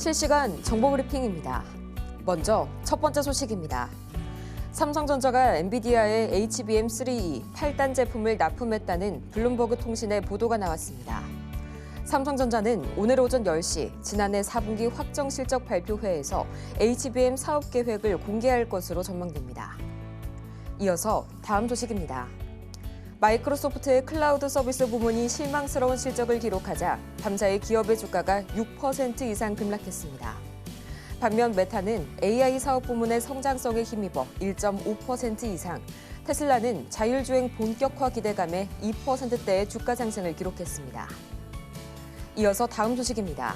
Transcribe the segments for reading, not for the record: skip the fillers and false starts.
실시간 정보 브리핑입니다. 먼저 첫 번째 소식입니다. 삼성전자가 엔비디아의 HBM3E 8단 제품을 납품했다는 블룸버그 통신의 보도가 나왔습니다. 삼성전자는 오늘 오전 10시 지난해 4분기 확정 실적 발표회에서 HBM 사업 계획을 공개할 것으로 전망됩니다. 이어서 다음 소식입니다. 마이크로소프트의 클라우드 서비스 부문이 실망스러운 실적을 기록하자 밤사이 기업의 주가가 6% 이상 급락했습니다. 반면 메타는 AI 사업 부문의 성장성에 힘입어 1.5% 이상, 테슬라는 자율주행 본격화 기대감에 2%대의 주가 상승을 기록했습니다. 이어서 다음 소식입니다.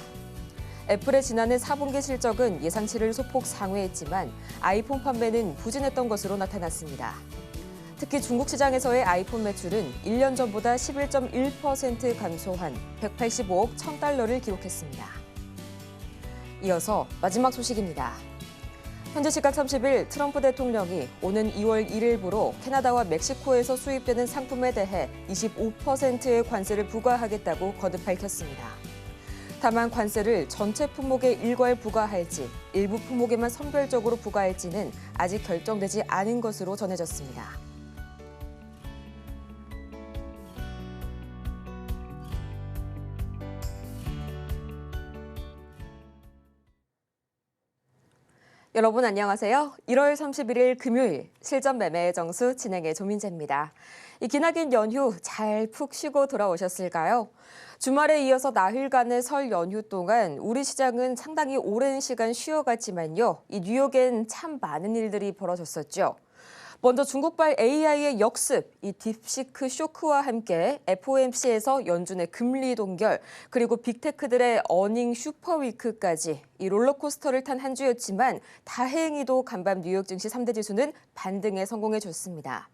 애플의 지난해 4분기 실적은 예상치를 소폭 상회했지만 아이폰 판매는 부진했던 것으로 나타났습니다. 특히 중국 시장에서의 아이폰 매출은 1년 전보다 11.1% 감소한 185억 1,000달러를 기록했습니다. 이어서 마지막 소식입니다. 현지 시각 30일 트럼프 대통령이 오는 2월 1일부로 캐나다와 멕시코에서 수입되는 상품에 대해 25%의 관세를 부과하겠다고 거듭 밝혔습니다. 다만 관세를 전체 품목에 일괄 부과할지 일부 품목에만 선별적으로 부과할지는 아직 결정되지 않은 것으로 전해졌습니다. 여러분 안녕하세요. 1월 31일 금요일 실전 매매의 정수 진행의 조민재입니다. 이 기나긴 연휴 잘 푹 쉬고 돌아오셨을까요? 주말에 이어서 나흘간의 설 연휴 동안 우리 시장은 상당히 오랜 시간 쉬어갔지만요. 이 뉴욕엔 참 많은 일들이 벌어졌었죠. 먼저 중국발 AI의 역습, 이 딥시크 쇼크와 함께 FOMC에서 연준의 금리 동결, 그리고 빅테크들의 어닝 슈퍼위크까지 이 롤러코스터를 탄 한 주였지만 다행히도 간밤 뉴욕 증시 3대 지수는 반등에 성공해줬습니다.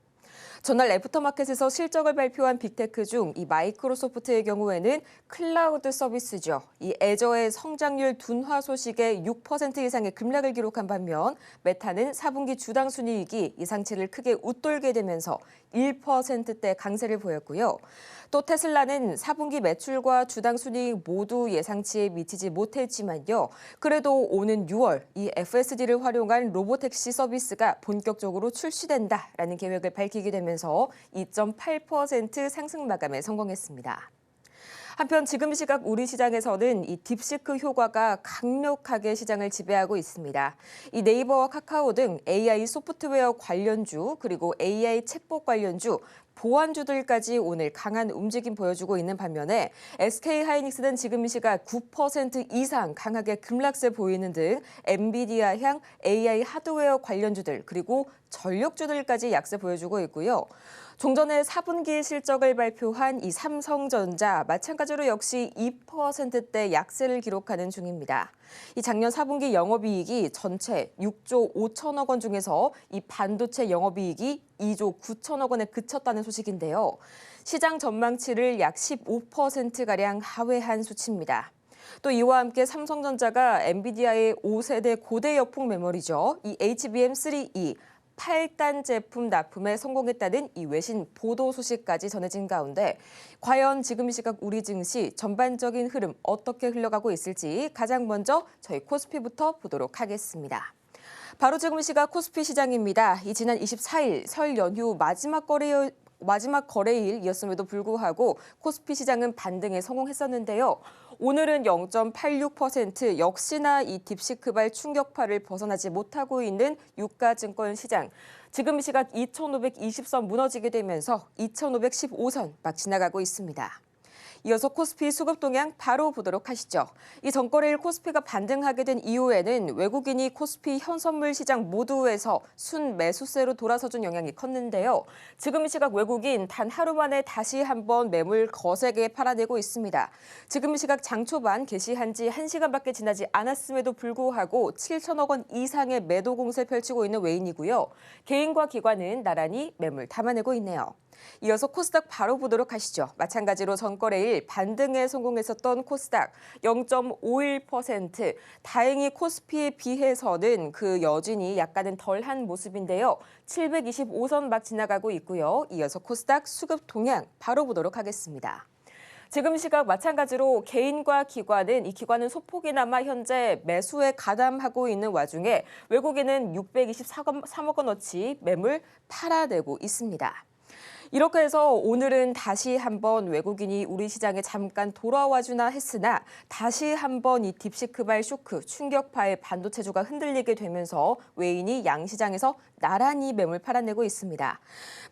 전날 애프터마켓에서 실적을 발표한 빅테크 중 이 마이크로소프트의 경우에는 클라우드 서비스죠. 이 애저의 성장률 둔화 소식에 6% 이상의 급락을 기록한 반면 메타는 4분기 주당 순이익이 예상치를 크게 웃돌게 되면서 1%대 강세를 보였고요. 또 테슬라는 4분기 매출과 주당 순이익 모두 예상치에 미치지 못했지만요. 그래도 오는 6월 이 FSD를 활용한 로보택시 서비스가 본격적으로 출시된다라는 계획을 밝히게 되면서 2.8% 상승 마감에 성공했습니다. 한편 지금 시각 우리 시장에서는 이 딥시크 효과가 강력하게 시장을 지배하고 있습니다. 이 네이버와 카카오 등 AI 소프트웨어 관련주 그리고 AI 챗봇 관련주 보안주들까지 오늘 강한 움직임 보여주고 있는 반면에 SK하이닉스는 지금 시각 9% 이상 강하게 급락세 보이는 등 엔비디아향 AI 하드웨어 관련주들 그리고 전력주들까지 약세 보여주고 있고요. 종전에 4분기 실적을 발표한 이 삼성전자 마찬가지로 역시 2%대 약세를 기록하는 중입니다. 이 작년 4분기 영업이익이 전체 6조 5천억 원 중에서 이 반도체 영업이익이 2조 9천억 원에 그쳤다는 소식인데요. 시장 전망치를 약 15%가량 하회한 수치입니다. 또 이와 함께 삼성전자가 엔비디아의 5세대 고대 여풍 메모리죠. 이 HBM3E 8단 제품 납품에 성공했다는 이 외신 보도 소식까지 전해진 가운데 과연 지금 시각 우리 증시 전반적인 흐름 어떻게 흘러가고 있을지 가장 먼저 저희 코스피부터 보도록 하겠습니다. 바로 지금 시각 코스피 시장입니다. 이 지난 24일 설 연휴 마지막 거래일이었음에도 불구하고 코스피 시장은 반등에 성공했었는데요. 오늘은 0.86% 역시나 이 딥시크발 충격파를 벗어나지 못하고 있는 유가증권 시장. 지금 시각 2,520선 무너지게 되면서 2,515선 막 지나가고 있습니다. 이어서 코스피 수급 동향 바로 보도록 하시죠. 이 전거래일 코스피가 반등하게 된 이후에는 외국인이 코스피 현선물 시장 모두에서 순매수세로 돌아서준 영향이 컸는데요. 지금 시각 외국인 단 하루 만에 다시 한번 매물 거세게 팔아내고 있습니다. 지금 시각 장 초반 개시한 지 1시간밖에 지나지 않았음에도 불구하고 7천억 원 이상의 매도 공세 펼치고 있는 외인이고요. 개인과 기관은 나란히 매물 담아내고 있네요. 이어서 코스닥 바로 보도록 하시죠. 마찬가지로 전거래일 반등에 성공했었던 코스닥 0.51%. 다행히 코스피에 비해서는 그 여진이 약간은 덜한 모습인데요. 725선 막 지나가고 있고요. 이어서 코스닥 수급 동향 바로 보도록 하겠습니다. 지금 시각 마찬가지로 개인과 기관은 이 기관은 소폭이나마 현재 매수에 가담하고 있는 와중에 외국인은 623억 원어치 매물 팔아내고 있습니다. 이렇게 해서 오늘은 다시 한번 외국인이 우리 시장에 잠깐 돌아와주나 했으나 다시 한번 이 딥시크발 쇼크 충격파에 반도체주가 흔들리게 되면서 외인이 양시장에서 나란히 매물 팔아내고 있습니다.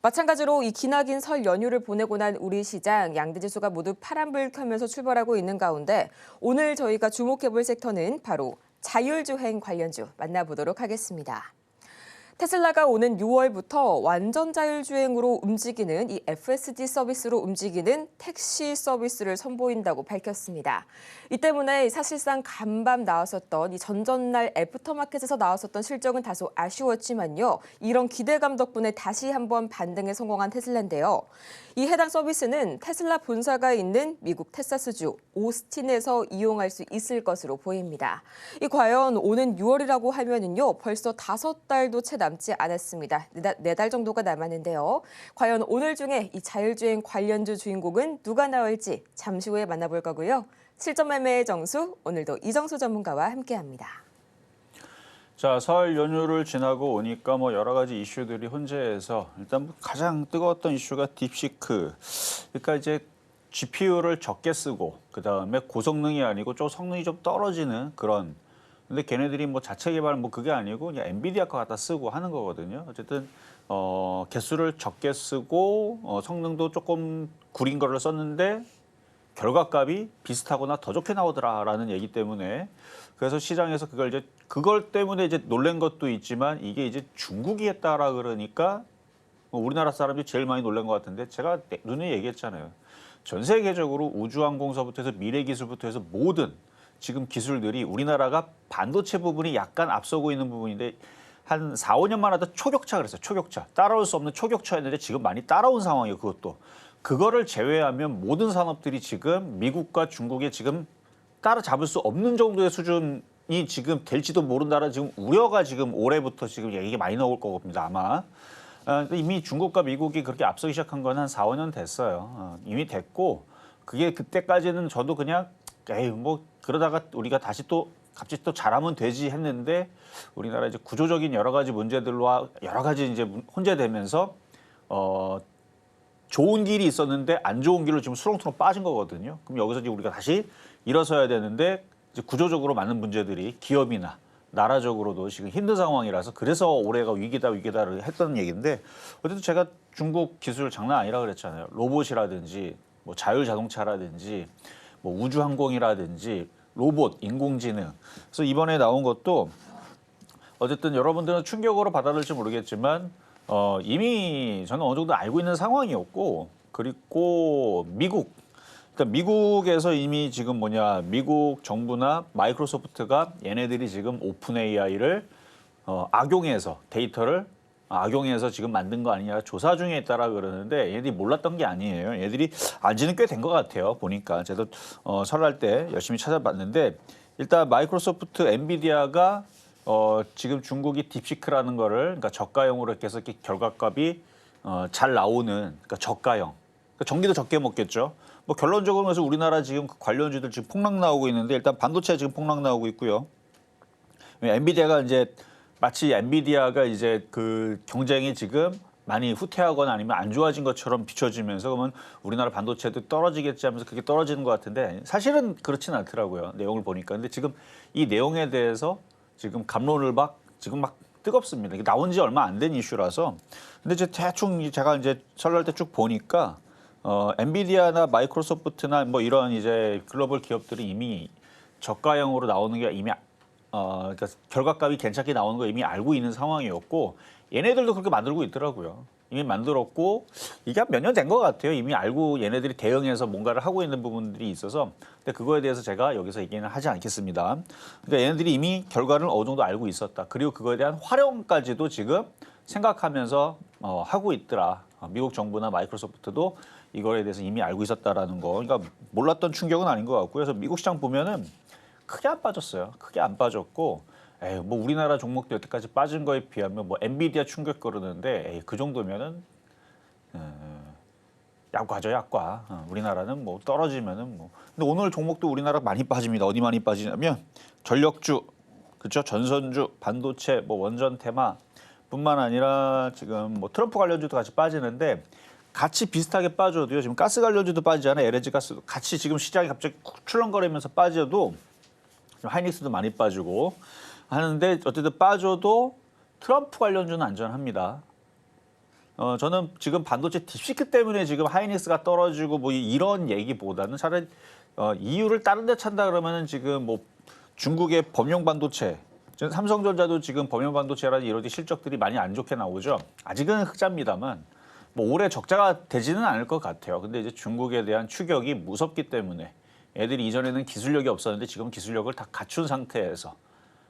마찬가지로 이 기나긴 설 연휴를 보내고 난 우리 시장 양대지수가 모두 파란불 켜면서 출발하고 있는 가운데 오늘 저희가 주목해볼 섹터는 바로 자율주행 관련주 만나보도록 하겠습니다. 테슬라가 오는 6월부터 완전 자율주행으로 움직이는 이 FSD 서비스로 움직이는 택시 서비스를 선보인다고 밝혔습니다. 이 때문에 사실상 간밤 나왔었던 이 전전날 애프터마켓에서 나왔었던 실적은 다소 아쉬웠지만요. 이런 기대감 덕분에 다시 한번 반등에 성공한 테슬라인데요. 이 해당 서비스는 테슬라 본사가 있는 미국 텍사스주 오스틴에서 이용할 수 있을 것으로 보입니다. 이 과연 오는 6월이라고 하면은요. 벌써 5달도 채 남지 않았습니다. 4달 정도가 남았는데요. 과연 오늘 중에 이 자율주행 관련주 주인공은 누가 나올지 잠시 후에 만나볼 거고요. 실전 매매의 정수, 오늘도 이정수 전문가와 함께합니다. 자, 설 연휴를 지나고 오니까 뭐 여러 가지 이슈들이 혼재해서 일단 가장 뜨거웠던 이슈가 딥시크. 그러니까 이제 GPU를 적게 쓰고 그다음에 고성능이 아니고 좀 성능이 좀 떨어지는 그런. 근데 걔네들이 뭐 자체 개발 뭐 그게 아니고 그냥 엔비디아 거 갖다 쓰고 하는 거거든요. 어쨌든 개수를 적게 쓰고 성능도 조금 구린 거를 썼는데 결과값이 비슷하거나 더 좋게 나오더라라는 얘기 때문에 그래서 시장에서 그걸 때문에 이제 놀란 것도 있지만 이게 이제 중국이 했다라 그러니까 우리나라 사람들이 제일 많이 놀란 것 같은데 제가 눈에 얘기했잖아요. 전 세계적으로 우주항공서부터 해서 미래기술부터 해서 모든 지금 기술들이 우리나라가 반도체 부분이 약간 앞서고 있는 부분인데 한 4, 5년만 하다 초격차 그랬어요. 초격차. 따라올 수 없는 초격차였는데 지금 많이 따라온 상황이에요. 그것도. 그거를 제외하면 모든 산업들이 지금 미국과 중국에 지금 따라잡을 수 없는 정도의 수준이 지금 될지도 모른다는 지금 우려가 지금 올해부터 지금 얘기가 많이 나올 겁니다. 아마. 이미 중국과 미국이 그렇게 앞서기 시작한 건 한 4, 5년 됐어요. 이미 됐고 그게 그때까지는 저도 그냥 에이 뭐 그러다가 우리가 다시 또 갑자기 또 잘하면 되지 했는데 우리나라 이제 구조적인 여러 가지 문제들과 여러 가지 이제 혼재되면서 좋은 길이 있었는데 안 좋은 길로 지금 수렁수렁 빠진 거거든요. 그럼 여기서 이제 우리가 다시 일어서야 되는데 이제 구조적으로 많은 문제들이 기업이나 나라적으로도 지금 힘든 상황이라서 그래서 올해가 위기다를 했던 얘기인데 어쨌든 제가 중국 기술 장난 아니라 그랬잖아요. 로봇이라든지 뭐 자율자동차라든지 뭐 우주항공이라든지 로봇, 인공지능. 그래서 이번에 나온 것도 어쨌든 여러분들은 충격으로 받아들일지 모르겠지만 이미 저는 어느 정도 알고 있는 상황이었고 그리고 일단 미국에서 이미 지금 미국 정부나 마이크로소프트가 얘네들이 지금 오픈 AI를 악용해서 데이터를 악용해서 지금 만든 거 아니냐 조사 중에 있다라 그러는데 얘네들이 몰랐던 게 아니에요. 얘네들이 안지는 꽤 된 것 같아요. 보니까 저도 설날 때 열심히 찾아봤는데 일단 마이크로소프트, 엔비디아가 지금 중국이 딥시크라는 거를 그러니까 저가형으로 이렇게 해서 이렇게 결과값이 잘 나오는 그러니까 저가형. 그러니까 전기도 적게 먹겠죠. 뭐 결론적으로 그래서 우리나라 지금 관련주들 지금 폭락 나오고 있는데 일단 반도체 지금 폭락 나오고 있고요. 엔비디아가 이제 마치 엔비디아가 이제 그 경쟁이 지금 많이 후퇴하거나 아니면 안 좋아진 것처럼 비춰지면서 그러면 우리나라 반도체도 떨어지겠지 하면서 그게 떨어지는 것 같은데 사실은 그렇진 않더라고요. 내용을 보니까. 근데 지금 이 내용에 대해서 지금 갑론을 지금 막 뜨겁습니다. 이게 나온 지 얼마 안 된 이슈라서. 근데 이제 대충 제가 이제 설날 때 쭉 보니까 엔비디아나 마이크로소프트나 뭐 이런 이제 글로벌 기업들이 이미 저가형으로 나오는 게 이미 그러니까 결과값이 괜찮게 나오는 거 이미 알고 있는 상황이었고 얘네들도 그렇게 만들고 있더라고요. 이미 만들었고 이게 몇 년 된 것 같아요. 이미 알고 얘네들이 대응해서 뭔가를 하고 있는 부분들이 있어서 근데 그거에 대해서 제가 여기서 얘기는 하지 않겠습니다. 그러니까 얘네들이 이미 결과를 어느 정도 알고 있었다. 그리고 그거에 대한 활용까지도 지금 생각하면서 하고 있더라. 미국 정부나 마이크로소프트도 이거에 대해서 이미 알고 있었다라는 거. 그러니까 몰랐던 충격은 아닌 것 같고요. 그래서 미국 시장 보면은 크게 안 빠졌어요. 크게 안 빠졌고, 뭐 우리나라 종목도 여태까지 빠진 거에 비하면 뭐 엔비디아 충격 그러는데, 그 정도면은 약과죠, 약과. 우리나라는 뭐 떨어지면은 뭐. 근데 오늘 종목도 우리나라 많이 빠집니다. 어디 많이 빠지냐면 전력주, 그렇죠? 전선주, 반도체, 뭐 원전 테마뿐만 아니라 지금 뭐 트럼프 관련주도 같이 빠지는데 같이 비슷하게 빠져도요. 지금 가스 관련주도 빠지잖아요. LNG 가스도 같이 지금 시장이 갑자기 출렁거리면서 빠져도 하이닉스도 많이 빠지고 하는데 어쨌든 빠져도 트럼프 관련주는 안전합니다. 저는 지금 반도체 딥시크 때문에 지금 하이닉스가 떨어지고 뭐 이런 얘기보다는 차라리 이유를 다른 데 찾다 그러면은 지금 뭐 중국의 범용 반도체, 삼성전자도 지금 범용 반도체라는 이런 실적들이 많이 안 좋게 나오죠. 아직은 흑자입니다만 뭐 올해 적자가 되지는 않을 것 같아요. 근데 이제 중국에 대한 추격이 무섭기 때문에 애들이 이전에는 기술력이 없었는데 지금 기술력을 다 갖춘 상태에서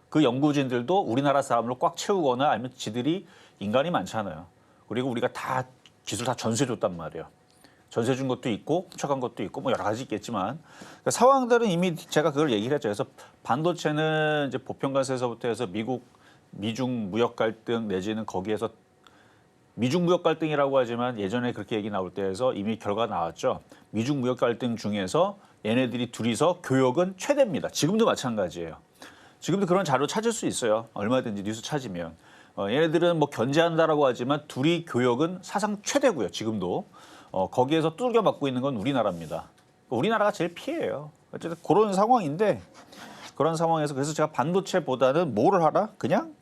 그 연구진들도 우리나라 사람으로 꽉 채우거나 아니면 지들이 인간이 많잖아요. 그리고 우리가 다 기술 다 전수해 줬단 말이에요. 전수해 준 것도 있고 훔쳐간 것도 있고 뭐 여러 가지 있겠지만 그러니까 상황들은 이미 제가 그걸 얘기를 했죠. 그래서 반도체는 이제 보편관세에서부터 해서 미중 무역 갈등 내지는 거기에서 미중 무역 갈등이라고 하지만 예전에 그렇게 얘기 나올 때에서 이미 결과 나왔죠. 미중 무역 갈등 중에서 얘네들이 둘이서 교역은 최대입니다. 지금도 마찬가지예요. 지금도 그런 자료 찾을 수 있어요. 얼마든지 뉴스 찾으면. 얘네들은 뭐 견제한다라고 하지만 둘이 교역은 사상 최대고요. 지금도. 거기에서 두들겨 맞고 있는 건 우리나라입니다. 우리나라가 제일 피해요. 어쨌든 그런 상황인데 그런 상황에서 그래서 제가 반도체보다는 뭐를 하라? 그냥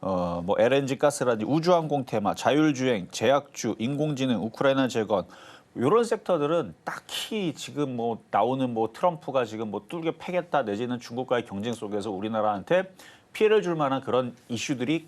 뭐 LNG 가스라든지 우주항공 테마, 자율주행, 제약주, 인공지능, 우크라이나 재건 이런 섹터들은 딱히 지금 뭐 나오는 뭐 트럼프가 지금 뭐 뚫겨 패겠다 내지는 중국과의 경쟁 속에서 우리나라한테 피해를 줄 만한 그런 이슈들이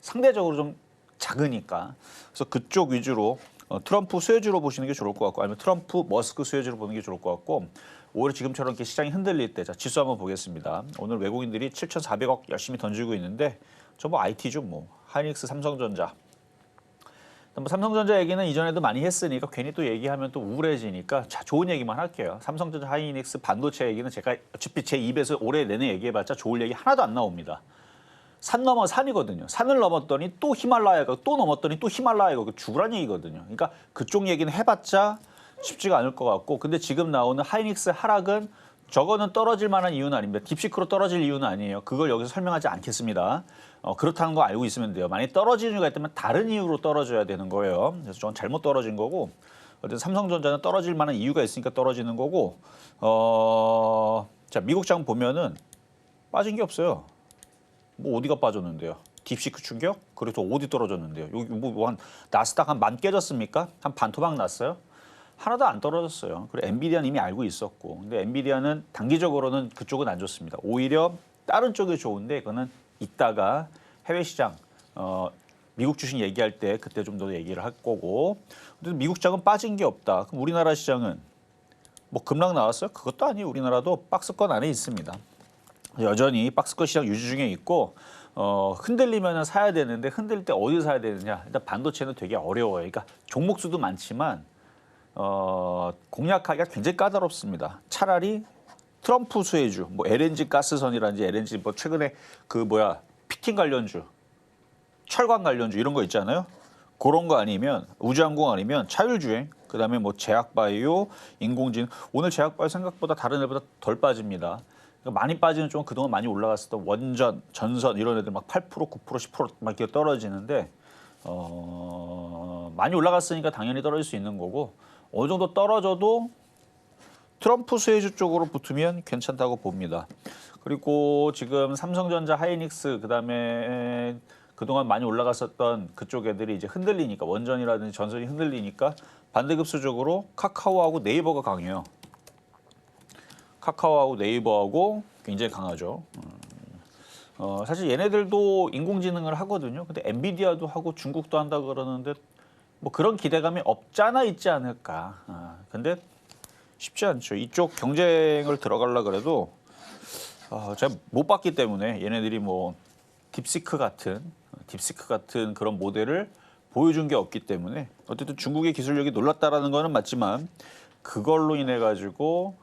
상대적으로 좀 작으니까 그래서 그쪽 위주로 트럼프 수혜주로 보시는 게 좋을 것 같고 아니면 트럼프 머스크 수혜주로 보는 게 좋을 것 같고 오히려 지금처럼 이렇게 시장이 흔들릴 때 자, 지수 한번 보겠습니다. 오늘 외국인들이 7,400억 열심히 던지고 있는데 저 뭐 IT죠 뭐 하이닉스, 삼성전자. 뭐 삼성전자 얘기는 이전에도 많이 했으니까 괜히 또 얘기하면 또 우울해지니까 자, 좋은 얘기만 할게요. 삼성전자, 하이닉스, 반도체 얘기는 제가 어차피 제 입에서 올해 내내 얘기해봤자 좋을 얘기 하나도 안 나옵니다. 산 넘어 산이거든요. 산을 넘었더니 또 히말라야가 또 넘었더니 또 히말라야가 죽으란 얘기거든요. 그러니까 그쪽 얘기는 해봤자 쉽지가 않을 것 같고 근데 지금 나오는 하이닉스 하락은 저거는 떨어질 만한 이유는 아닙니다. 딥시크로 떨어질 이유는 아니에요. 그걸 여기서 설명하지 않겠습니다. 그렇다는 거 알고 있으면 돼요. 만약에 떨어지는 이유가 있다면 다른 이유로 떨어져야 되는 거예요. 그래서 저는 잘못 떨어진 거고 어쨌든 삼성전자는 떨어질 만한 이유가 있으니까 떨어지는 거고 자 미국장 보면은 빠진 게 없어요. 뭐 어디가 빠졌는데요? 딥시크 충격? 그래서 어디 떨어졌는데요? 여기 뭐 한 나스닥 한 만 깨졌습니까? 한 반토막 났어요? 하나도 안 떨어졌어요. 그리고 엔비디아는 이미 알고 있었고, 근데 엔비디아는 단기적으로는 그쪽은 안 좋습니다. 오히려 다른 쪽이 좋은데 그거는 이따가 해외 시장, 미국 주식 얘기할 때 그때 좀 더 얘기를 할 거고, 미국 시장은 빠진 게 없다. 그럼 우리나라 시장은 뭐 급락 나왔어요? 그것도 아니에요. 우리나라도 박스권 안에 있습니다. 여전히 박스권 시장 유지 중에 있고 흔들리면 사야 되는데 흔들릴 때 어디 사야 되느냐? 일단 반도체는 되게 어려워요. 그러니까 종목 수도 많지만 공략하기가 굉장히 까다롭습니다. 차라리 트럼프 수혜주, 뭐 LNG 가스선이라든지 LNG 뭐 최근에 그 뭐야 피팅 관련주, 철강 관련주 이런 거 있잖아요. 그런 거 아니면 우주항공 아니면 자율주행, 그다음에 뭐 제약바이오, 인공지능. 오늘 제약바이오 생각보다 다른 애보다 덜 빠집니다. 그러니까 많이 빠지는 쪽은 그동안 많이 올라갔었던 원전, 전선 이런 애들 막 8%, 9%, 10%막 이렇게 떨어지는데 많이 올라갔으니까 당연히 떨어질 수 있는 거고 어느 정도 떨어져도 트럼프 수혜주 쪽으로 붙으면 괜찮다고 봅니다. 그리고 지금 삼성전자, 하이닉스 그다음에 그동안 많이 올라갔었던 그쪽 애들이 이제 흔들리니까 원전이라든지 전선이 흔들리니까 반대급수적으로 카카오하고 네이버가 강해요. 카카오하고 네이버하고 굉장히 강하죠. 사실 얘네들도 인공지능을 하거든요. 근데 엔비디아도 하고 중국도 한다 그러는데 뭐 그런 기대감이 없잖아 있지 않을까. 근데 쉽지 않죠. 이쪽 경쟁을 들어가려 그래도 제가 못 봤기 때문에 얘네들이 뭐 딥시크 같은 그런 모델을 보여준 게 없기 때문에 어쨌든 중국의 기술력이 놀랐다라는 거는 맞지만 그걸로 인해 가지고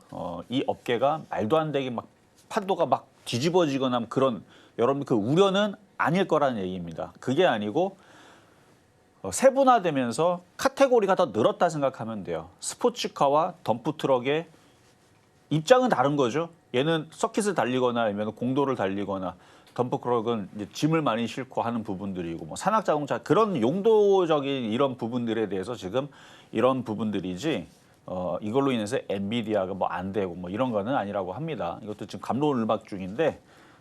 이 업계가 말도 안 되게 막 판도가 막 뒤집어지거나 그런 여러분 그 우려는 아닐 거라는 얘기입니다. 그게 아니고 세분화되면서 카테고리가 더 늘었다 생각하면 돼요. 스포츠카와 덤프트럭의 입장은 다른 거죠. 얘는 서킷을 달리거나 아니면 공도를 달리거나 덤프트럭은 이제 짐을 많이 싣고 하는 부분들이고 뭐 산악자동차 그런 용도적인 이런 부분들에 대해서 지금 이런 부분들이지 이걸로 인해서 엔비디아가 뭐 안 되고 뭐 이런 거는 아니라고 합니다. 이것도 지금 갑론을박 중인데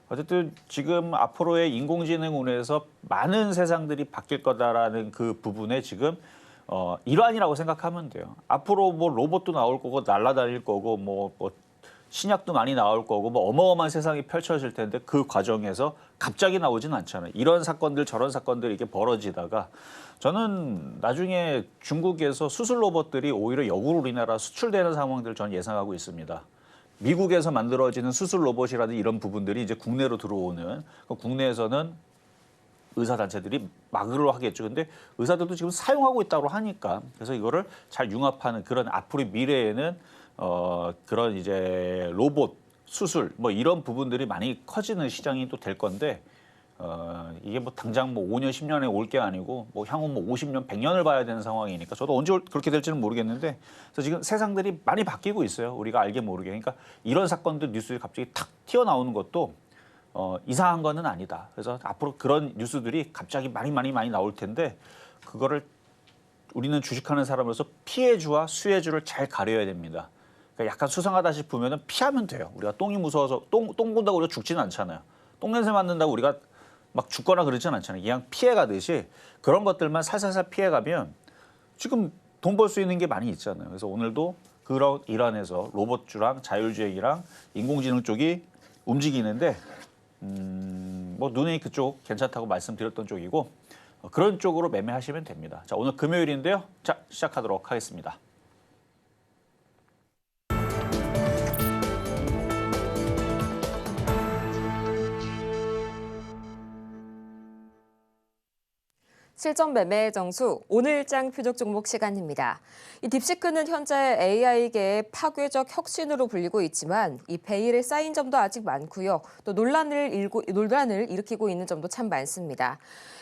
어쨌든 지금 앞으로의 인공지능 운에서 많은 세상들이 바뀔 거다라는 그 부분에 지금 일환이라고 생각하면 돼요. 앞으로 뭐 로봇도 나올 거고 날아다닐 거고 뭐 신약도 많이 나올 거고 뭐 어마어마한 세상이 펼쳐질 텐데 그 과정에서 갑자기 나오진 않잖아요. 이런 사건들 저런 사건들이 이렇게 벌어지다가 저는 나중에 중국에서 수술 로봇들이 오히려 역으로 우리나라 수출되는 상황들을 저는 예상하고 있습니다. 미국에서 만들어지는 수술 로봇이라든지 이런 부분들이 이제 국내로 들어오는 국내에서는 의사 단체들이 막으로 하겠죠. 근데 의사들도 지금 사용하고 있다고 하니까 그래서 이거를 잘 융합하는 그런 앞으로 미래에는 그런 이제 로봇 수술 뭐 이런 부분들이 많이 커지는 시장이 또 될 건데 이게 뭐 당장 뭐 5년 10년에 올 게 아니고 뭐 향후 뭐 50년 100년을 봐야 되는 상황이니까 저도 언제 그렇게 될지는 모르겠는데 그래서 지금 세상들이 많이 바뀌고 있어요. 우리가 알게 모르게. 그러니까 이런 사건들 뉴스에 갑자기 탁 튀어나오는 것도 이상한 거는 아니다. 그래서 앞으로 그런 뉴스들이 갑자기 많이 나올 텐데 그거를 우리는 주식하는 사람으로서 피해주와 수혜주를 잘 가려야 됩니다. 그러니까 약간 수상하다 싶으면 피하면 돼요. 우리가 똥이 무서워서 똥 본다고 우리가 죽지는 않잖아요. 똥 냄새 맡는다고 우리가 막 죽거나 그러지는 않잖아요. 그냥 피해가듯이 그런 것들만 살살살 피해가면 지금 돈 벌 수 있는 게 많이 있잖아요. 그래서 오늘도 그런 일환에서 로봇주랑 자율주행이랑 인공지능 쪽이 움직이는데 뭐 눈이 그쪽 괜찮다고 말씀드렸던 쪽이고 그런 쪽으로 매매하시면 됩니다. 자, 오늘 금요일인데요. 자, 시작하도록 하겠습니다. 실전 매매 정수 오늘장 표적 종목 시간입니다. 이 딥시크는 현재 AI계의 파괴적 혁신으로 불리고 있지만 이 베일에 쌓인 점도 아직 많고요. 또 논란을 일으키고 있는 점도 참 많습니다.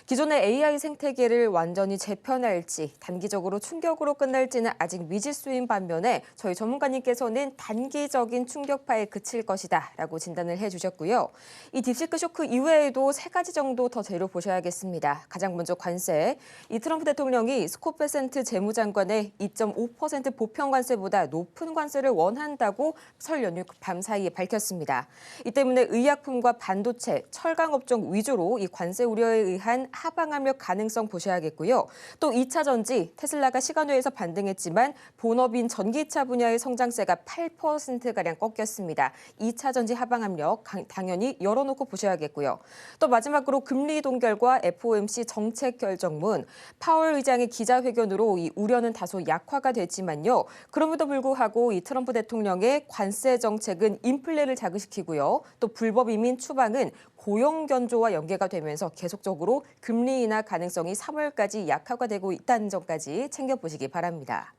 기존의 AI 생태계를 완전히 재편할지 단기적으로 충격으로 끝날지는 아직 미지수인 반면에 저희 전문가님께서는 단기적인 충격파에 그칠 것이다라고 진단을 해주셨고요. 이 딥시크 쇼크 이외에도 세 가지 정도 더 재료 보셔야겠습니다. 가장 먼저 관세. 이 트럼프 대통령이 스콧 베센트 재무장관의 2.5% 보편 관세보다 높은 관세를 원한다고 설 연휴 밤 사이에 밝혔습니다. 이 때문에 의약품과 반도체, 철강 업종 위주로 이 관세 우려에 의한 하방 압력 가능성 보셔야겠고요. 또 2차 전지, 테슬라가 시간외에서 반등했지만 본업인 전기차 분야의 성장세가 8%가량 꺾였습니다. 2차 전지 하방 압력 당연히 열어놓고 보셔야겠고요. 또 마지막으로 금리 동결과 FOMC 정책 결정문, 파월 의장의 기자회견으로 이 우려는 다소 약화가 됐지만요. 그럼에도 불구하고 이 트럼프 대통령의 관세 정책은 인플레를 자극시키고요. 또 불법 이민 추방은 고용 견조와 연계가 되면서 계속적으로 금리 인하 가능성이 3월까지 약화가 되고 있다는 점까지 챙겨보시기 바랍니다.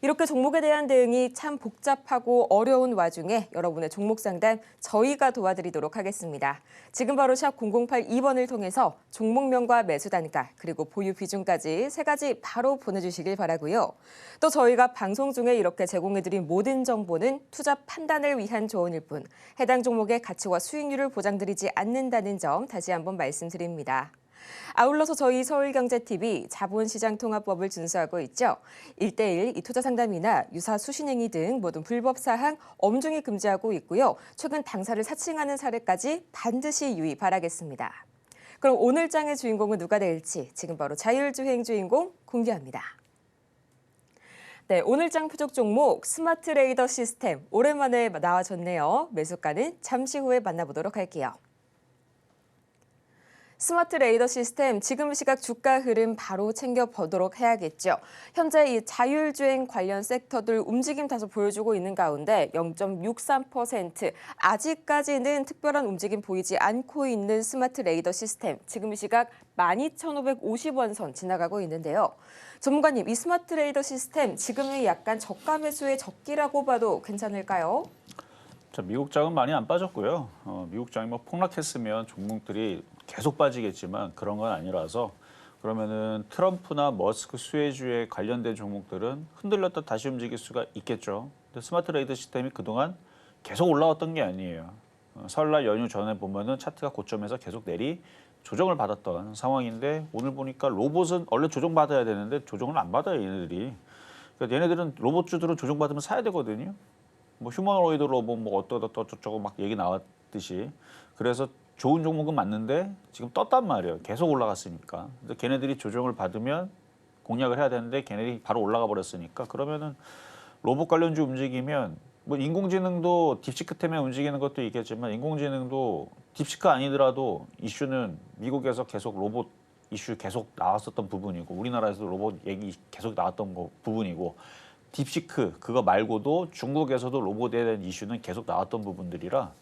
이렇게 종목에 대한 대응이 참 복잡하고 어려운 와중에 여러분의 종목 상담 저희가 도와드리도록 하겠습니다. 지금 바로 샵 0082번을 통해서 종목명과 매수 단가 그리고 보유 비중까지 세 가지 바로 보내주시길 바라고요. 또 저희가 방송 중에 이렇게 제공해드린 모든 정보는 투자 판단을 위한 조언일 뿐 해당 종목의 가치와 수익률을 보장드리지 않는다는 점 다시 한번 말씀드립니다. 아울러서 저희 서울경제TV 자본시장통합법을 준수하고 있죠. 1:1 이 투자 상담이나 유사 수신행위 등 모든 불법 사항 엄중히 금지하고 있고요. 최근 당사를 사칭하는 사례까지 반드시 유의 바라겠습니다. 그럼 오늘 장의 주인공은 누가 될지 지금 바로 자율주행 주인공 공개합니다. 네, 오늘 장 표적 종목 스마트 레이더 시스템 오랜만에 나와줬네요. 매수가는 잠시 후에 만나보도록 할게요. 스마트 레이더 시스템 지금 시각 주가 흐름 바로 챙겨보도록 해야겠죠. 현재 이 자율주행 관련 섹터들 움직임 다소 보여주고 있는 가운데 0.63% 아직까지는 특별한 움직임 보이지 않고 있는 스마트 레이더 시스템 지금 시각 12,550원 선 지나가고 있는데요. 전문가님, 이 스마트 레이더 시스템 지금의 약간 저가 매수의 적기라고 봐도 괜찮을까요? 자, 미국 장은 많이 안 빠졌고요. 미국 장이 뭐 폭락했으면 종목들이 계속 빠지겠지만 그런 건 아니라서 그러면은 트럼프나 머스크 수혜주에 관련된 종목들은 흔들렸다 다시 움직일 수가 있겠죠. 근데 스마트 레이더 시스템이 그동안 계속 올라왔던 게 아니에요. 설날 연휴 전에 보면은 차트가 고점에서 계속 조정을 받았던 상황인데 오늘 보니까 로봇은 원래 조정받아야 되는데 조정을 안 받아요, 얘네들이. 그러니까 얘네들은 로봇주들은 조정받으면 사야 되거든요. 뭐 휴머노이드 로봇 뭐 어쩌고 막 얘기 나왔듯이. 그래서 좋은 종목은 맞는데 지금 떴단 말이에요. 계속 올라갔으니까. 근데 걔네들이 조정을 받으면 공략을 해야 되는데 걔네들이 바로 올라가 버렸으니까 그러면은 로봇 관련주 움직이면 뭐 인공지능도 딥시크 때문에 움직이는 것도 있겠지만 인공지능도 딥시크 아니더라도 이슈는 미국에서 계속 로봇 이슈 계속 나왔었던 부분이고 우리나라에서도 로봇 얘기 계속 나왔던 부분이고 딥시크 그거 말고도 중국에서도 로봇에 대한 이슈는 계속 나왔던 부분들이라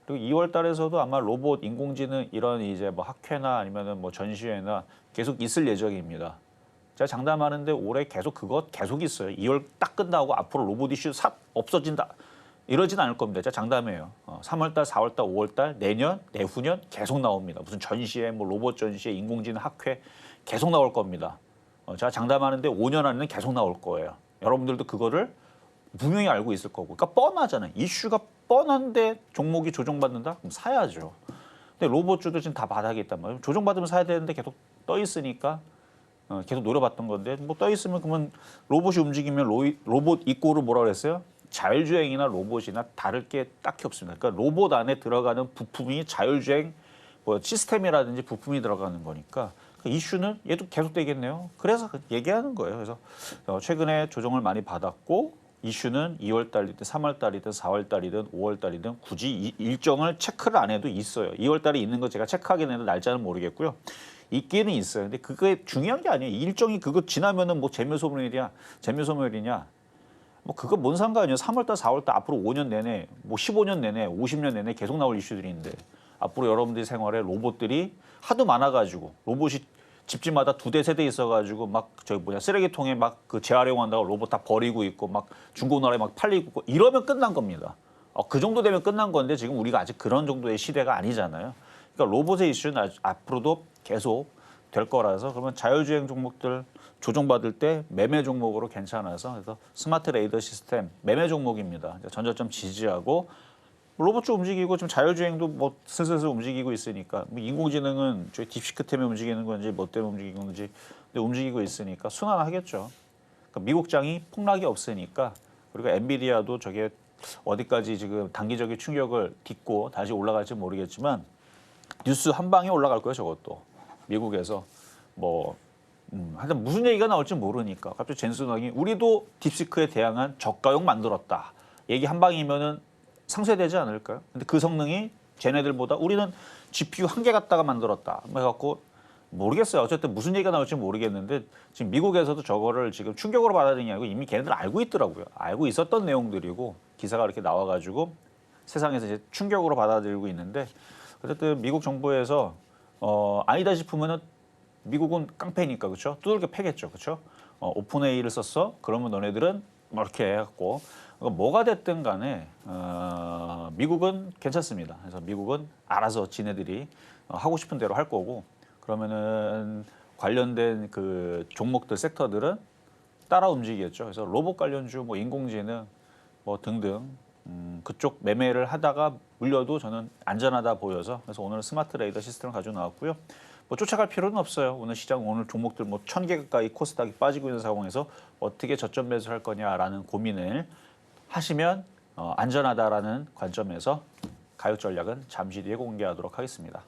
그리고 2월 달에서도 아마 로봇, 인공지능 이런 이제 뭐 학회나 아니면은 뭐 전시회나 계속 있을 예정입니다. 제가 장담하는데 올해 계속 그거 계속 있어요. 2월 딱 끝나고 앞으로 로봇 이슈 없어진다. 이러진 않을 겁니다. 제가 장담해요. 3월 달, 4월 달, 5월 달, 내년, 내후년 계속 나옵니다. 무슨 전시회, 뭐 로봇 전시회, 인공지능 학회 계속 나올 겁니다. 제가 장담하는데 5년 안에는 계속 나올 거예요. 여러분들도 그거를 분명히 알고 있을 거고. 그러니까 뻔하잖아요. 이슈가 뻔한데 종목이 조정받는다? 그럼 사야죠. 근데 로봇주도 지금 다 바닥에 있단 말이에요. 조정받으면 사야 되는데 계속 떠 있으니까 계속 노려봤던 건데 뭐 떠 있으면 그러면 로봇이 움직이면 로봇 이꼬를 뭐라 그랬어요? 자율주행이나 로봇이나 다를 게 딱히 없습니다. 그러니까 로봇 안에 들어가는 부품이 자율주행 뭐 시스템이라든지 부품이 들어가는 거니까 이슈는 얘도 계속 되겠네요. 그래서 얘기하는 거예요. 그래서 최근에 조정을 많이 받았고 이슈는 2월 달이든 3월 달이든 4월 달이든 5월 달이든 굳이 일정을 체크를 안 해도 있어요. 2월 달에 있는 거 제가 체크하긴 했는데 날짜는 모르겠고요. 있기는 있어요. 근데 그게 중요한 게 아니에요. 일정이 그거 지나면은 뭐 재묘소멸이냐. 뭐 그거 뭔 상관이에요. 3월 달, 4월 달 앞으로 5년 내내, 뭐 15년 내내, 50년 내내 계속 나올 이슈들이 있는데 앞으로 여러분들 생활에 로봇들이 하도 많아가지고 로봇이 집집마다 2대, 3대 있어가지고 막 쓰레기통에 막 그 재활용한다고 로봇 다 버리고 있고 막 중고나라에 막 팔리고 있고 이러면 끝난 겁니다. 그 정도 되면 끝난 건데 지금 우리가 아직 그런 정도의 시대가 아니잖아요. 그러니까 로봇의 이슈는 앞으로도 계속 될 거라서 그러면 자율주행 종목들 조정받을 때 매매 종목으로 괜찮아서 그래서 스마트 레이더 시스템 매매 종목입니다. 전저점 지지하고 로봇도 움직이고 지금 자율주행도 뭐 슬슬 움직이고 있으니까 뭐 인공지능은 저희 딥시크 때문에 움직이는 건지 뭐 때문에 움직이는 건지 근데 움직이고 있으니까 순환하겠죠. 그러니까 미국장이 폭락이 없으니까 그리고 엔비디아도 저게 어디까지 지금 단기적인 충격을 딛고 다시 올라갈지 모르겠지만 뉴스 한 방에 올라갈 거예요. 저것도 미국에서 뭐 하여튼 무슨 얘기가 나올지 모르니까 갑자기 젠슨왕이 우리도 딥시크에 대항한 저가용 만들었다. 얘기 한 방이면은 상쇄되지 않을까요? 근데 그 성능이 쟤네들보다 우리는 GPU 한 개 갖다가 만들었다. 해갖고 모르겠어요. 어쨌든 무슨 얘기가 나올지 모르겠는데 지금 미국에서도 저거를 지금 충격으로 받아들이는 게 아니고 이미 걔네들 알고 있더라고요. 알고 있었던 내용들이고 기사가 이렇게 나와가지고 세상에서 이제 충격으로 받아들이고 있는데 어쨌든 미국 정부에서 아니다 싶으면은 미국은 깡패니까 그렇죠? 두들겨 패겠죠, 그렇죠? 오픈AI를 썼어? 그러면 너네들은 뭐 이렇게 해갖고 뭐가 됐든 간에 미국은 괜찮습니다. 그래서 미국은 알아서 지네들이 하고 싶은 대로 할 거고 그러면은 관련된 그 종목들 섹터들은 따라 움직이겠죠. 그래서 로봇 관련주, 뭐 인공지능 뭐 등등 그쪽 매매를 하다가 물려도 저는 안전하다 보여서 그래서 오늘 스마트 레이더 시스템을 가지고 나왔고요. 뭐 쫓아갈 필요는 없어요. 오늘 시장 오늘 종목들 뭐 1,000개 가까이 코스닥이 빠지고 있는 상황에서 어떻게 저점 매수할 거냐라는 고민을 하시면 안전하다라는 관점에서 가격 전략은 잠시 뒤에 공개하도록 하겠습니다.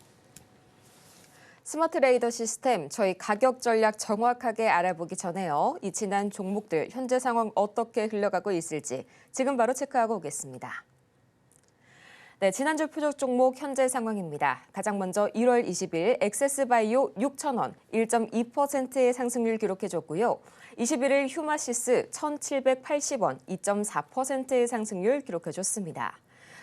스마트 레이더 시스템, 저희 가격 전략 정확하게 알아보기 전에요. 이 지난 종목들 현재 상황 어떻게 흘러가고 있을지 지금 바로 체크하고 오겠습니다. 네, 지난주 표적 종목 현재 상황입니다. 가장 먼저 1월 20일 엑세스바이오 6,000원 1.2%의 상승률 기록해줬고요. 21일 휴마시스 1,780원 2.4%의 상승률 기록해줬습니다.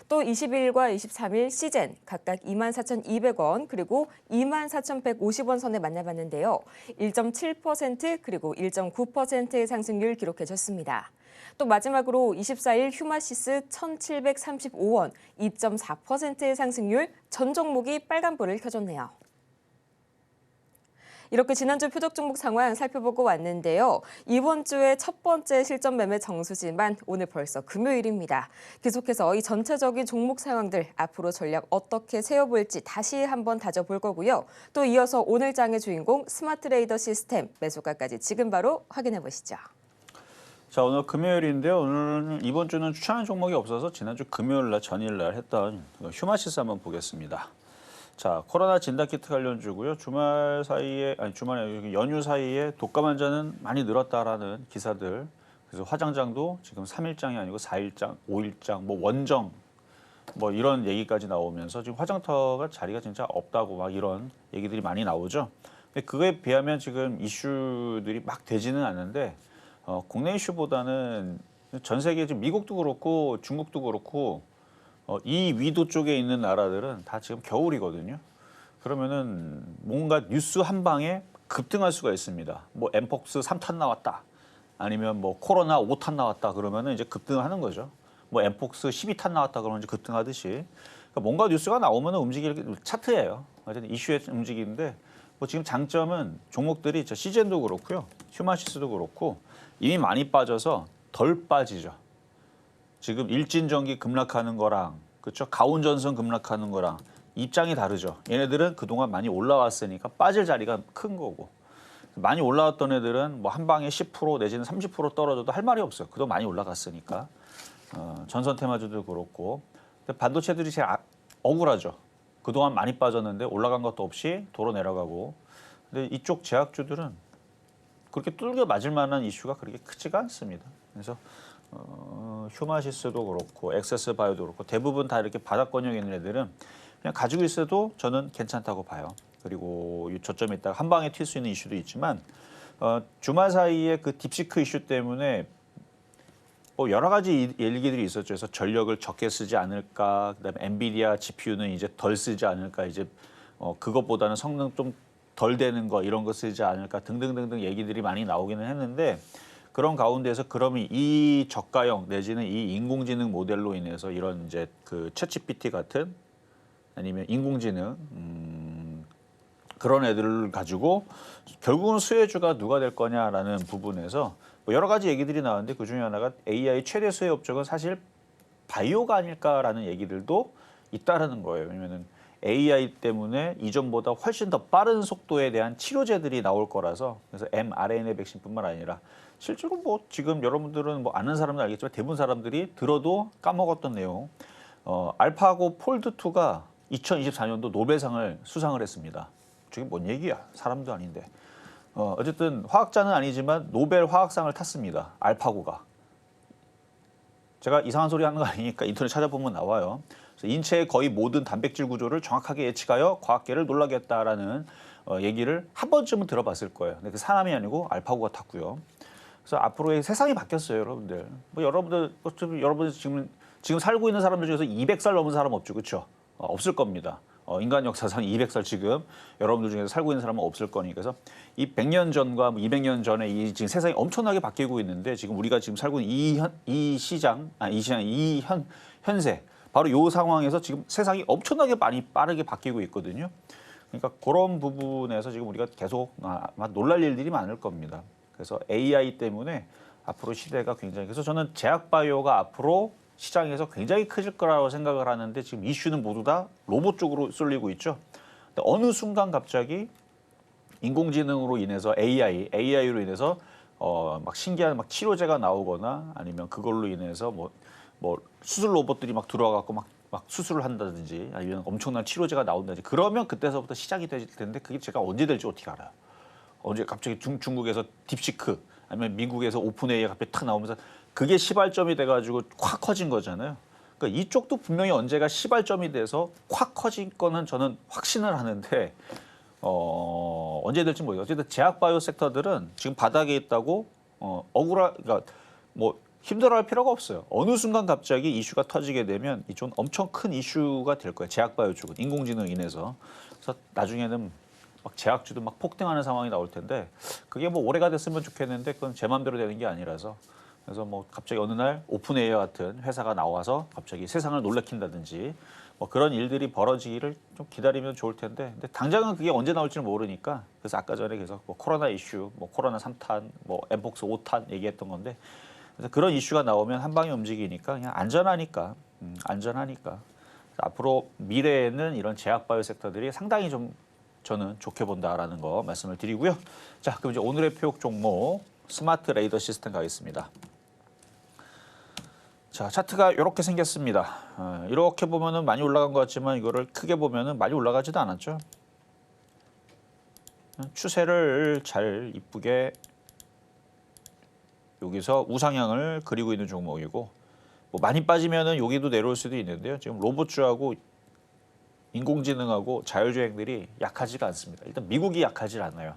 또 22일과 23일 시젠 각각 24,200원 그리고 24,150원 선에 만나봤는데요. 1.7% 그리고 1.9%의 상승률 기록해줬습니다. 또 마지막으로 24일 휴마시스 1,735원 2.4%의 상승률 전 종목이 빨간불을 켜줬네요. 이렇게 지난주 표적 종목 상황 살펴보고 왔는데요. 이번 주에 첫 번째 실전 매매 정수지만 오늘 벌써 금요일입니다. 계속해서 이 전체적인 종목 상황들 앞으로 전략 어떻게 세워볼지 다시 한번 다져볼 거고요. 또 이어서 오늘 장의 주인공 스마트 트레이더 시스템 매수가까지 지금 바로 확인해 보시죠. 자, 오늘 금요일인데요. 오늘 이번 주는 추천한 종목이 없어서 지난주 금요일 날 전일 날 했던 휴마시스 한번 보겠습니다. 자, 코로나 진단키트 관련주고요. 주말에 연휴 사이에 독감 환자는 많이 늘었다라는 기사들. 그래서 화장장도 지금 3일장이 아니고 4일장, 5일장, 뭐 원정 뭐 이런 얘기까지 나오면서 지금 화장터가 자리가 진짜 없다고 막 이런 얘기들이 많이 나오죠. 근데 그거에 비하면 지금 이슈들이 막 되지는 않는데 국내 이슈보다는 전 세계 지금 미국도 그렇고 중국도 그렇고 이 위도 쪽에 있는 나라들은 다 지금 겨울이거든요. 그러면은 뭔가 뉴스 한 방에 급등할 수가 있습니다. 뭐 엠폭스 3탄 나왔다. 아니면 뭐 코로나 5탄 나왔다. 그러면은 이제 급등하는 거죠. 뭐 엠폭스 12탄 나왔다 그러면 이제 급등하듯이. 그러니까 뭔가 뉴스가 나오면은 움직일 차트예요. 어쨌든 이슈에 움직이는데 뭐 지금 장점은 종목들이 시젠도 그렇고요. 휴마시스도 그렇고 이미 많이 빠져서 덜 빠지죠. 지금 일진전기 급락하는 거랑 그렇죠? 가온전선 급락하는 거랑 입장이 다르죠. 얘네들은 그동안 많이 올라왔으니까 빠질 자리가 큰 거고 많이 올라왔던 애들은 뭐 한 방에 10% 내지는 30% 떨어져도 할 말이 없어요. 그동안 많이 올라갔으니까. 전선 테마주도 그렇고 근데 반도체들이 제일 억울하죠. 그동안 많이 빠졌는데 올라간 것도 없이 도로 내려가고 근데 이쪽 제약주들은 그렇게 뚫겨 맞을 만한 이슈가 그렇게 크지가 않습니다. 그래서 휴마시스도 그렇고 엑세스 바이오도 그렇고 대부분 다 이렇게 바닥권역 있는 애들은 그냥 가지고 있어도 저는 괜찮다고 봐요. 그리고 저점에 있다가 한 방에 튈 수 있는 이슈도 있지만 주말 사이에 그 딥시크 이슈 때문에 뭐 여러 가지 얘기들이 있었죠. 그래서 전력을 적게 쓰지 않을까, 그다음에 엔비디아 GPU는 이제 덜 쓰지 않을까, 이제 그것보다는 성능 좀 덜 되는 거 이런 거 쓰지 않을까 등등등등 얘기들이 많이 나오기는 했는데 그런 가운데서 그러면 이 저가형 내지는 이 인공지능 모델로 인해서 이런 이제 그 챗GPT 같은 아니면 인공지능 그런 애들을 가지고 결국은 수혜주가 누가 될 거냐라는 부분에서 뭐 여러 가지 얘기들이 나왔는데 그 중에 하나가 AI 최대 수혜 업종은 사실 바이오가 아닐까라는 얘기들도 있다라는 거예요. 왜냐면은 AI 때문에 이전보다 훨씬 더 빠른 속도에 대한 치료제들이 나올 거라서 그래서 mRNA 백신뿐만 아니라 실제로 뭐 지금 여러분들은 뭐 아는 사람은 알겠지만 대부분 사람들이 들어도 까먹었던 내용 알파고 폴드2가 2024년도 노벨상을 수상을 했습니다. 저게 뭔 얘기야? 사람도 아닌데. 어쨌든 화학자는 아니지만 노벨 화학상을 탔습니다. 알파고가. 제가 이상한 소리 하는 거 아니니까 인터넷 찾아보면 나와요. 그래서 인체의 거의 모든 단백질 구조를 정확하게 예측하여 과학계를 놀라게 했다라는 얘기를 한 번쯤은 들어봤을 거예요. 근데 그 사람이 아니고 알파고가 탔고요. 그래서 앞으로의 세상이 바뀌었어요, 여러분들. 뭐 여러분들 지금 살고 있는 사람들 중에서 200살 넘은 사람 없죠, 그렇죠? 없을 겁니다. 인간 역사상 200살 지금 여러분들 중에서 살고 있는 사람은 없을 거니까. 그래서 이 100년 전과 200년 전에 이 지금 세상이 엄청나게 바뀌고 있는데 지금 우리가 지금 살고 있는 이 현세 바로 이 상황에서 지금 세상이 엄청나게 많이 빠르게 바뀌고 있거든요. 그러니까 그런 부분에서 지금 우리가 계속 아마 놀랄 일들이 많을 겁니다. 그래서 AI 때문에 앞으로 시대가 굉장히 그래서 저는 제약바이오가 앞으로 시장에서 굉장히 커질 거라고 생각을 하는데 지금 이슈는 모두 다 로봇 쪽으로 쏠리고 있죠. 근데 어느 순간 갑자기 인공지능으로 인해서 AI로 인해서 막 신기한 막 치료제가 나오거나 아니면 그걸로 인해서 뭐 수술 로봇들이 막 들어와갖고 막 수술을 한다든지 아니면 엄청난 치료제가 나온다든지 그러면 그때서부터 시작이 될 텐데 그게 제가 언제 될지 어떻게 알아요? 언제 갑자기 중국에서 딥시크 아니면 미국에서 오픈AI가 갑자기 탁 나오면서 그게 시발점이 돼가지고 확 커진 거잖아요. 그러니까 이쪽도 분명히 언제가 시발점이 돼서 확 커진 거는 저는 확신을 하는데 언제 될지 모르겠어요. 어쨌든 제약바이오 섹터들은 지금 바닥에 있다고 그러니까 뭐 힘들어할 필요가 없어요. 어느 순간 갑자기 이슈가 터지게 되면 이쪽은 엄청 큰 이슈가 될 거예요. 제약바이오 쪽은 인공지능 인해서. 그래서 나중에는 막 제약주도 막 폭등하는 상황이 나올 텐데 그게 뭐 올해가 됐으면 좋겠는데 그건 제 마음대로 되는 게 아니라서 그래서 뭐 갑자기 어느 날 오픈에이어 같은 회사가 나와서 갑자기 세상을 놀래킨다든지 뭐 그런 일들이 벌어지기를 좀 기다리면 좋을 텐데, 근데 당장은 그게 언제 나올지는 모르니까. 그래서 아까 전에 계속 뭐 코로나 이슈, 뭐 코로나 3탄, 뭐 엠폭스 5탄 얘기했던 건데, 그래서 그런 이슈가 나오면 한 방에 움직이니까 그냥 안전하니까, 안전하니까. 앞으로 미래에는 이런 제약 바이오 섹터들이 상당히 좀 저는 좋게 본다라는 거 말씀을 드리고요. 자, 그럼 이제 오늘의 표역 종목 스마트 레이더 시스템 가겠습니다. 자, 차트가 이렇게 생겼습니다. 이렇게 보면은 많이 올라간 것 같지만 이거를 크게 보면은 많이 올라가지도 않았죠. 추세를 잘 이쁘게 여기서 우상향을 그리고 있는 종목이고, 뭐 많이 빠지면은 여기도 내려올 수도 있는데요. 지금 로봇주하고 인공지능하고 자율주행들이 약하지가 않습니다. 일단 미국이 약하지 않아요.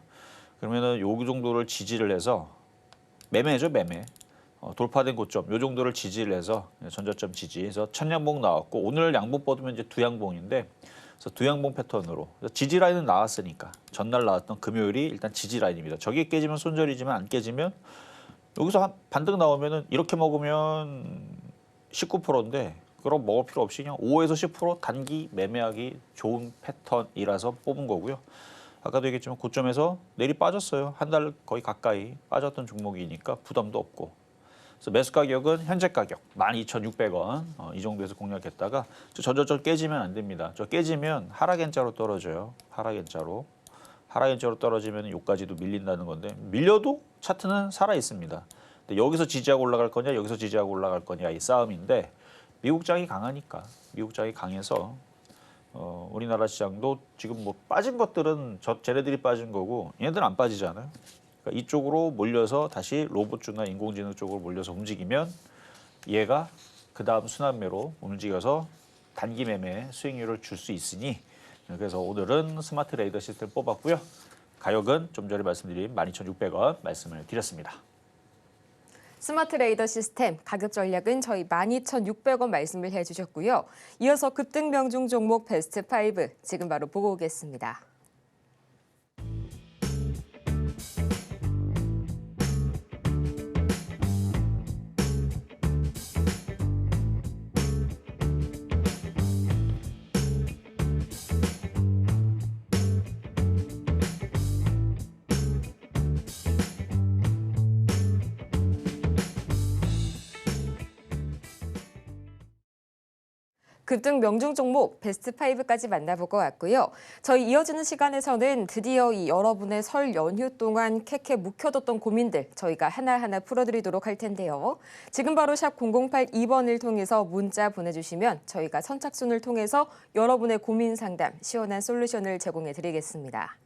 그러면은 요 정도를 지지를 해서 매매죠, 매매. 돌파된 고점 요 정도를 지지를 해서 전저점 지지해서 첫 양봉 나왔고, 오늘 양봉 뻗으면 이제 두 양봉인데, 그래서 두 양봉 패턴으로 지지 라인은 나왔으니까 전날 나왔던 금요일이 일단 지지 라인입니다. 저게 깨지면 손절이지만 안 깨지면 여기서 한 반등 나오면은 이렇게 먹으면 19%인데 그럼 먹을 필요 없이 그냥 5에서 10% 단기 매매하기 좋은 패턴이라서 뽑은 거고요. 아까도 얘기했지만 고점에서 내리 빠졌어요. 한 달 거의 가까이 빠졌던 종목이니까 부담도 없고. 그래서 매수 가격은 현재 가격 12,600원 이 정도에서 공략했다가 저저저 깨지면 안 됩니다. 저 깨지면 하락엔자로 떨어져요. 하락엔자로 떨어지면 여기까지도 밀린다는 건데, 밀려도 차트는 살아 있습니다. 근데 여기서 지지하고 올라갈 거냐, 여기서 지지하고 올라갈 거냐 이 싸움인데, 미국장이 강하니까, 미국장이 강해서 우리나라 시장도 지금 뭐 빠진 것들은 쟤네들이 빠진 거고 얘네들은 안 빠지잖아요. 그러니까 이쪽으로 몰려서 다시 로봇주나 인공지능 쪽으로 몰려서 움직이면 얘가 그 다음 순환매로 움직여서 단기 매매 수익률을 줄 수 있으니, 그래서 오늘은 스마트 레이더 시스템 뽑았고요. 가격은 좀 전에 말씀드린 12,600원 말씀을 드렸습니다. 스마트 레이더 시스템 가격 전략은 저희 12,600원 말씀을 해주셨고요. 이어서 급등 명중 종목 베스트 5 지금 바로 보고 오겠습니다. 급등 명중 종목 베스트 5까지 만나보고 왔고요. 저희 이어지는 시간에서는 드디어 이 여러분의 설 연휴 동안 캐캐 묵혀뒀던 고민들 저희가 하나하나 풀어드리도록 할 텐데요. 지금 바로 샵 0082번을 통해서 문자 보내주시면 저희가 선착순을 통해서 여러분의 고민 상담, 시원한 솔루션을 제공해 드리겠습니다.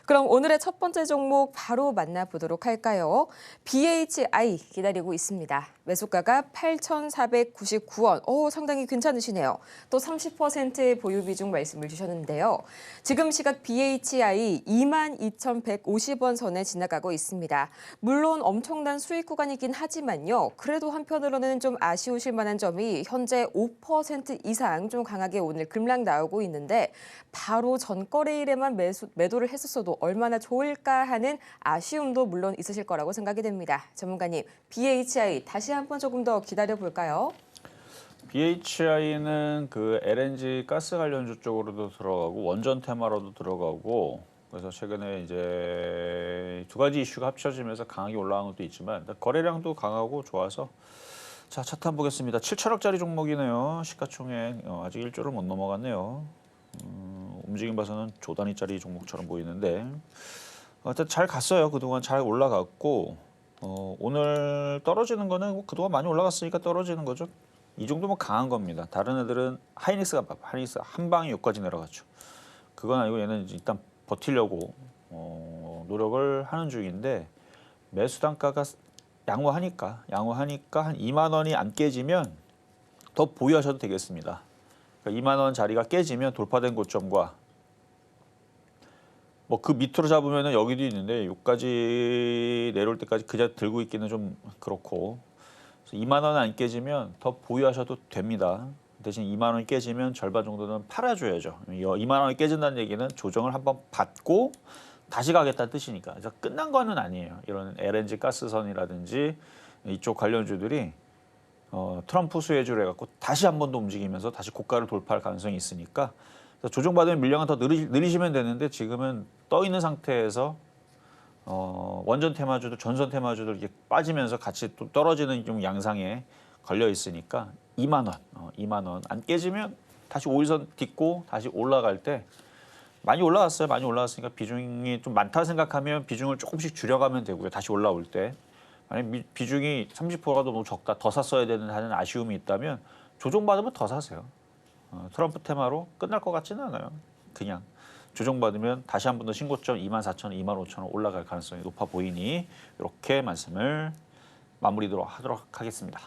그럼 오늘의 첫 번째 종목 바로 만나보도록 할까요? BHI 기다리고 있습니다. 매수가가 8,499원. 상당히 괜찮으시네요. 또 30%의 보유 비중 말씀을 주셨는데요. 지금 시각 BHI 22,150원 선에 지나가고 있습니다. 물론 엄청난 수익 구간이긴 하지만요. 그래도 한편으로는 좀 아쉬우실 만한 점이 현재 5% 이상 좀 강하게 오늘 급락 나오고 있는데, 바로 전거래일에만 매도를 했었어도 얼마나 좋을까 하는 아쉬움도 물론 있으실 거라고 생각이 됩니다. 전문가님, BHI 다시 한번 조금 더 기다려볼까요? BHI는 그 LNG 가스 관련주 쪽으로도 들어가고 원전 테마로도 들어가고, 그래서 최근에 이제 두 가지 이슈가 합쳐지면서 강하게 올라간 것도 있지만 거래량도 강하고 좋아서, 자, 차트 한번 보겠습니다. 7천억짜리 종목이네요. 시가총액 아직 1조를 못 넘어갔네요. 움직임 봐서는 조 단위짜리 종목처럼 보이는데, 하여튼 잘 갔어요. 그동안 잘 올라갔고, 오늘 떨어지는 거는 그동안 많이 올라갔으니까 떨어지는 거죠. 이 정도면 강한 겁니다. 다른 애들은 하이닉스가 한 방에 여기까지 내려갔죠. 그건 아니고 얘는 일단 버티려고 노력을 하는 중인데, 매수 단가가 양호하니까 한 2만 원이 안 깨지면 더 보유하셔도 되겠습니다. 그러니까 2만 원 자리가 깨지면 돌파된 고점과 뭐 그 밑으로 잡으면은 여기도 있는데 여기까지 내려올 때까지 그냥 들고 있기는 좀 그렇고, 그래서 2만 원 안 깨지면 더 보유하셔도 됩니다. 대신 2만 원이 깨지면 절반 정도는 팔아줘야죠. 2만 원이 깨진다는 얘기는 조정을 한번 받고 다시 가겠다는 뜻이니까. 그래서 끝난 거는 아니에요. 이런 LNG 가스선이라든지 이쪽 관련주들이 트럼프 수혜주로 해갖고 다시 한 번 더 움직이면서 다시 고가를 돌파할 가능성이 있으니까 조정받으면 물량은 더 늘리시면 되는데 지금은 떠 있는 상태에서 원전 테마주들, 전선 테마주들 이렇게 빠지면서 같이 또 떨어지는 좀 양상에 걸려 있으니까 2만 원, 2만 원 안 깨지면 다시 5일선 딛고 다시 올라갈 때 많이 올라왔어요. 많이 올라왔으니까 비중이 좀 많다 생각하면 비중을 조금씩 줄여가면 되고요. 다시 올라올 때. 만약 비중이 30%가 너무 적다, 더 샀어야 되는 하는 아쉬움이 있다면 조정받으면 더 사세요. 트럼프 테마로 끝날 것 같지는 않아요. 그냥 조정받으면 다시 한 번 더 신고점 24,000원, 25,000원 올라갈 가능성이 높아 보이니 이렇게 말씀을 마무리하도록 하겠습니다.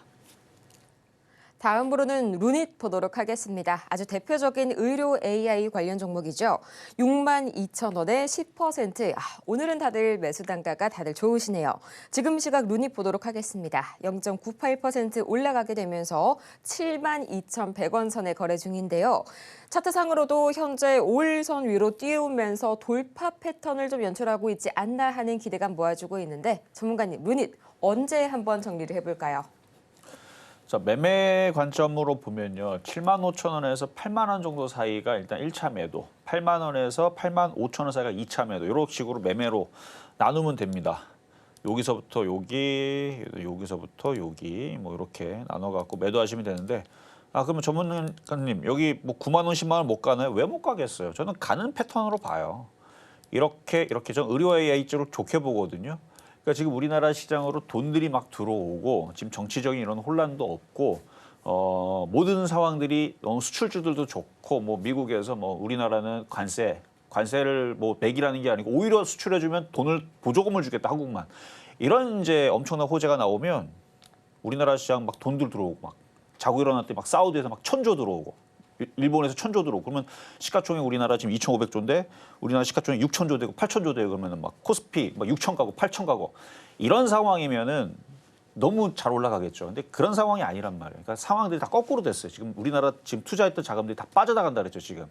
다음으로는 루닛 보도록 하겠습니다. 아주 대표적인 의료 AI 관련 종목이죠. 62,000원에 10%. 오늘은 다들 매수 단가가 다들 좋으시네요. 지금 시각 루닛 보도록 하겠습니다. 0.98% 올라가게 되면서 72,100원 선에 거래 중인데요. 차트상으로도 현재 5일선 위로 띄우면서 돌파 패턴을 좀 연출하고 있지 않나 하는 기대감 모아주고 있는데 전문가님, 루닛 언제 한번 정리를 해볼까요? 자, 매매 관점으로 보면요. 75,000원에서 8만 원 정도 사이가 일단 1차 매도, 8만 원에서 8만 5천 원 사이가 2차 매도. 이런 식으로 매매로 나누면 됩니다. 여기서부터 여기, 여기서부터 여기 뭐 이렇게 나눠 갖고 매도하시면 되는데 그러면 전문가님 여기 뭐 9만 원, 10만 원 못 가나요? 왜 못 가겠어요? 저는 가는 패턴으로 봐요. 이렇게 전 의료 AI 쪽을 좋게 보거든요. 그러니까 지금 우리나라 시장으로 돈들이 막 들어오고 지금 정치적인 이런 혼란도 없고 모든 상황들이 너무 수출주들도 좋고 뭐 미국에서 뭐 우리나라는 관세를 뭐 매기라는 게 아니고 오히려 수출해주면 돈을 보조금을 주겠다 한국만 이런 이제 엄청난 호재가 나오면 우리나라 시장 막 돈들 들어오고 막 자고 일어났더니 막 사우디에서 막 1,000조 들어오고 일본에서 1,000조 들어오고 그러면 시가총액 우리나라 지금 2,500조인데 우리나라 시가총액 6,000조 되고 8,000조 되고 그러면은 막 코스피 막 6,000 가고 8,000 가고 이런 상황이면은 너무 잘 올라가겠죠. 근데 그런 상황이 아니란 말이에요. 그러니까 상황들이 다 거꾸로 됐어요. 지금 우리나라 지금 투자했던 자금들이 다 빠져나간다 그랬죠. 지금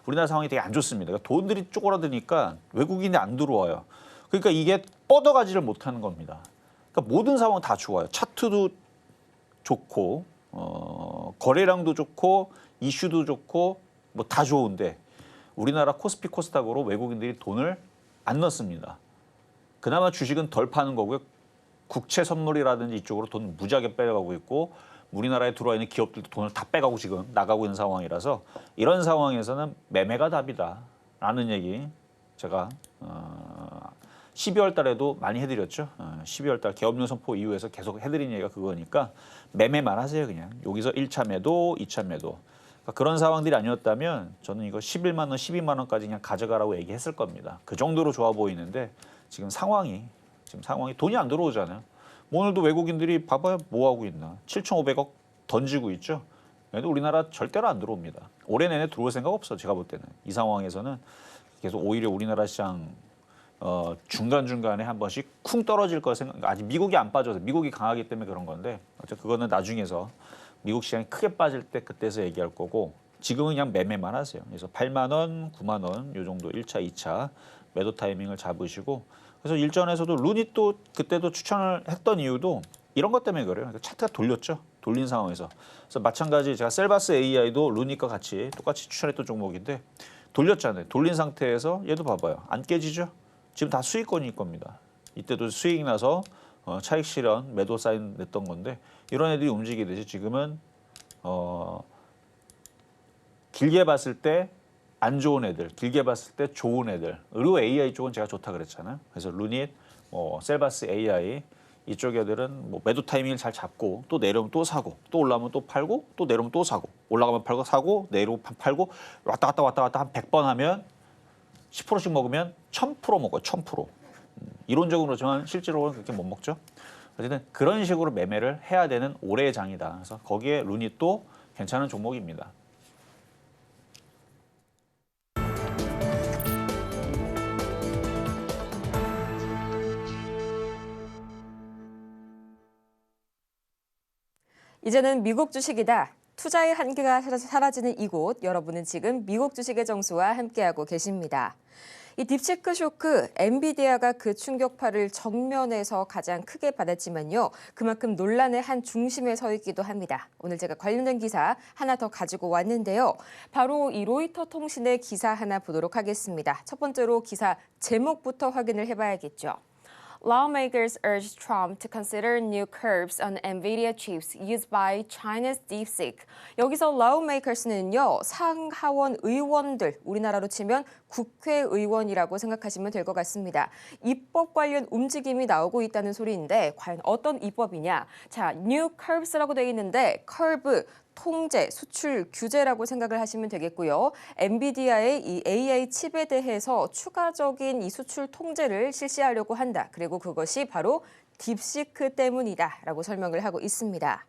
우리나라 상황이 되게 안 좋습니다. 그러니까 돈들이 쪼그라드니까 외국인이 안 들어와요. 그러니까 이게 뻗어가지를 못하는 겁니다. 그러니까 모든 상황 다 좋아요. 차트도 좋고 거래량도 좋고 이슈도 좋고 뭐 다 좋은데 우리나라 코스피 코스닥으로 외국인들이 돈을 안 넣습니다. 그나마 주식은 덜 파는 거고요. 국채 선물이라든지 이쪽으로 돈 무지하게 빼가고 있고 우리나라에 들어와 있는 기업들도 돈을 다 빼가고 지금 나가고 있는 상황이라서 이런 상황에서는 매매가 답이다라는 얘기 제가 12월 달에도 많이 해드렸죠. 12월 달 계엄령 선포 이후에서 계속 해드린 얘기가 그거니까 매매만 하세요. 그냥 여기서 1차 매도, 2차 매도. 그러니까 그런 상황들이 아니었다면 저는 이거 11만 원, 12만 원까지 그냥 가져가라고 얘기했을 겁니다. 그 정도로 좋아 보이는데 지금 상황이 돈이 안 들어오잖아요. 뭐 오늘도 외국인들이 봐봐요. 뭐 하고 있나. 7,500억 던지고 있죠. 근데 우리나라 절대로 안 들어옵니다. 올해 내내 들어올 생각 없어. 제가 볼 때는. 이 상황에서는 계속 오히려 우리나라 시장 중간중간에 한 번씩 쿵 떨어질 거 생각. 아직 미국이 안 빠져서 미국이 강하기 때문에 그런 건데 어쨌든 그거는 나중에서 미국 시장이 크게 빠질 때 그때서 얘기할 거고 지금은 그냥 매매만 하세요. 그래서 8만 원, 9만 원 요 정도 1차, 2차 매도 타이밍을 잡으시고 그래서 일전에서도 루닛도 그때도 추천을 했던 이유도 이런 것 때문에 그래요. 그러니까 차트가 돌렸죠. 돌린 상황에서. 그래서 마찬가지 제가 셀바스 AI도 루닛과 같이 똑같이 추천했던 종목인데 돌렸잖아요. 돌린 상태에서 얘도 봐봐요. 안 깨지죠? 지금 다 수익권일 겁니다. 이때도 수익 나서 차익 실현, 매도 사인 냈던 건데 이런 애들이 움직이듯이 지금은 길게 봤을 때 안 좋은 애들, 길게 봤을 때 좋은 애들. 의료 AI 쪽은 제가 좋다 그랬잖아요. 그래서 루닛, 셀바스 AI 이쪽 애들은 뭐 매도 타이밍을 잘 잡고 또 내려오면 또 사고 또 올라오면 또 팔고 또 내려오면 또 사고 올라가면 팔고 사고 내려오면 팔고 왔다 갔다 한 100번 하면 10%씩 먹으면 1,000% 먹어요. 1,000%. 이론적으로지만 실제로는 그렇게 못 먹죠. 어쨌든 그런 식으로 매매를 해야 되는 올해의 장이다. 그래서 거기에 루닛도 괜찮은 종목입니다. 이제는 미국 주식이다. 투자의 한계가 사라지는 이곳, 여러분은 지금 미국 주식의 정수와 함께하고 계십니다. 이 딥시크 쇼크, 엔비디아가 그 충격파를 정면에서 가장 크게 받았지만요. 그만큼 논란의 한 중심에 서 있기도 합니다. 오늘 제가 관련된 기사 하나 더 가지고 왔는데요. 바로 이 로이터 통신의 기사 하나 보도록 하겠습니다. 첫 번째로 기사 제목부터 확인을 해봐야겠죠. Lawmakers urge Trump to consider new curbs on NVIDIA chips used by China's DeepSeek. 여기서 lawmakers는요, 상하원 의원들, 우리나라로 치면 국회의원이라고 생각하시면 될 것 같습니다. 입법 관련 움직임이 나오고 있다는 소리인데 과연 어떤 입법이냐? 자, new curbs라고 되어 있는데 curb 통제, 수출 규제라고 생각을 하시면 되겠고요. 엔비디아의 이 AI 칩에 대해서 추가적인 이 수출 통제를 실시하려고 한다. 그리고 그것이 바로 딥시크 때문이다라고 설명을 하고 있습니다.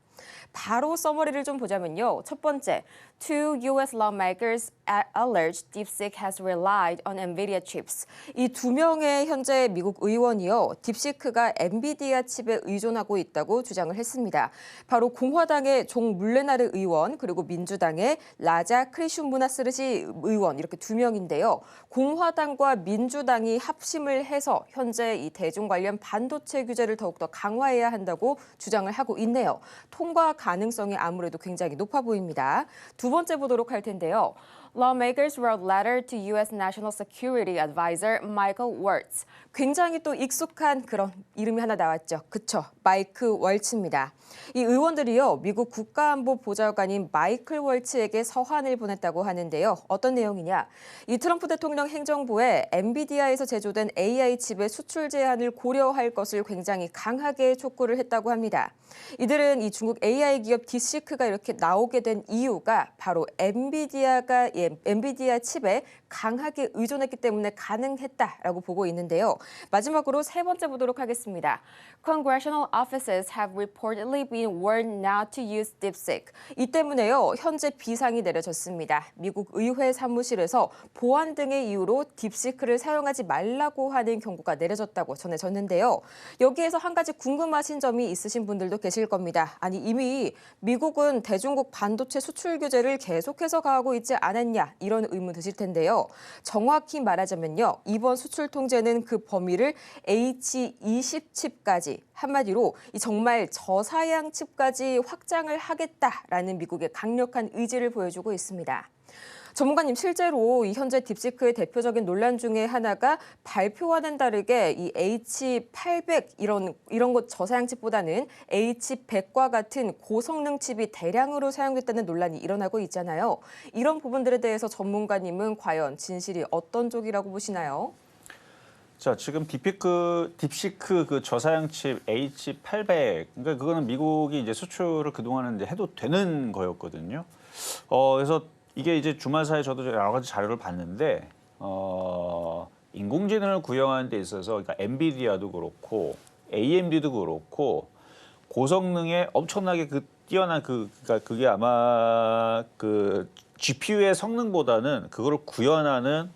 바로 서머리를 좀 보자면요. 첫 번째, two U.S. lawmakers allege DeepSeek has relied on NVIDIA chips. 이 두 명의 현재 미국 의원이요. 딥시크가 엔비디아 칩에 의존하고 있다고 주장을 했습니다. 바로 공화당의 종 물레나르 의원 그리고 민주당의 라자 크리슈무나스르시 의원 이렇게 두 명인데요. 공화당과 민주당이 합심을 해서 현재 이 대중 관련 반도체 규제를 더욱더 강화해야 한다고 주장을 하고 있네요. 통과 가능성이 아무래도 굉장히 높아 보입니다. 두 번째 보도록 할 텐데요. Lawmakers wrote letter to U.S. National Security Advisor Michael Waltz. 굉장히 또 익숙한 그런 이름이 하나 나왔죠. 그쵸? 마이크 월츠입니다. 이 의원들이요. 미국 국가안보 보좌관인 마이클 월츠에게 서한을 보냈다고 하는데요. 어떤 내용이냐? 이 트럼프 대통령 행정부에 엔비디아에서 제조된 AI 칩의 수출 제한을 고려할 것을 굉장히 강하게 촉구를 했다고 합니다. 이들은 이 중국 AI 기업 딥시크가 이렇게 나오게 된 이유가 바로 엔비디아가 엔비디아 칩에 강하게 의존했기 때문에 가능했다라고 보고 있는데요. 마지막으로 세 번째 보도록 하겠습니다. Congressional offices have reportedly been warned not to use DeepSeek. 이 때문에요. 현재 비상이 내려졌습니다. 미국 의회 사무실에서 보안 등의 이유로 딥시크를 사용하지 말라고 하는 경고가 내려졌다고 전해졌는데요. 여기에서 한 가지 궁금하신 점이 있으신 분들도 계실 겁니다. 아니 이미 미국은 대중국 반도체 수출 규제를 계속해서 가하고 있지 않았냐 이런 의문 드실 텐데요. 정확히 말하자면요. 이번 수출 통제는 그 범위를 H20 칩까지 한마디로 정말 저사양 칩까지 확장을 하겠다라는 미국의 강력한 의지를 보여주고 있습니다. 전문가님 실제로 이 현재 딥시크의 대표적인 논란 중에 하나가 발표와는 다르게 이 H800 이런 것 저사양 칩보다는 H100과 같은 고성능 칩이 대량으로 사용됐다는 논란이 일어나고 있잖아요. 이런 부분들에 대해서 전문가님은 과연 진실이 어떤 쪽이라고 보시나요? 자, 지금 딥시크 그 저사양 칩 H800, 그러니까 그거는 미국이 이제 수출을 그동안은 이제 해도 되는 거였거든요. 그래서 이게 이제 주말 사이에 저도 여러 가지 자료를 봤는데, 인공지능을 구현하는 데 있어서, 그러니까 엔비디아도 그렇고, AMD도 그렇고, 고성능에 엄청나게 뛰어난 그러니까 그게 아마 그 GPU의 성능보다는 그거를 구현하는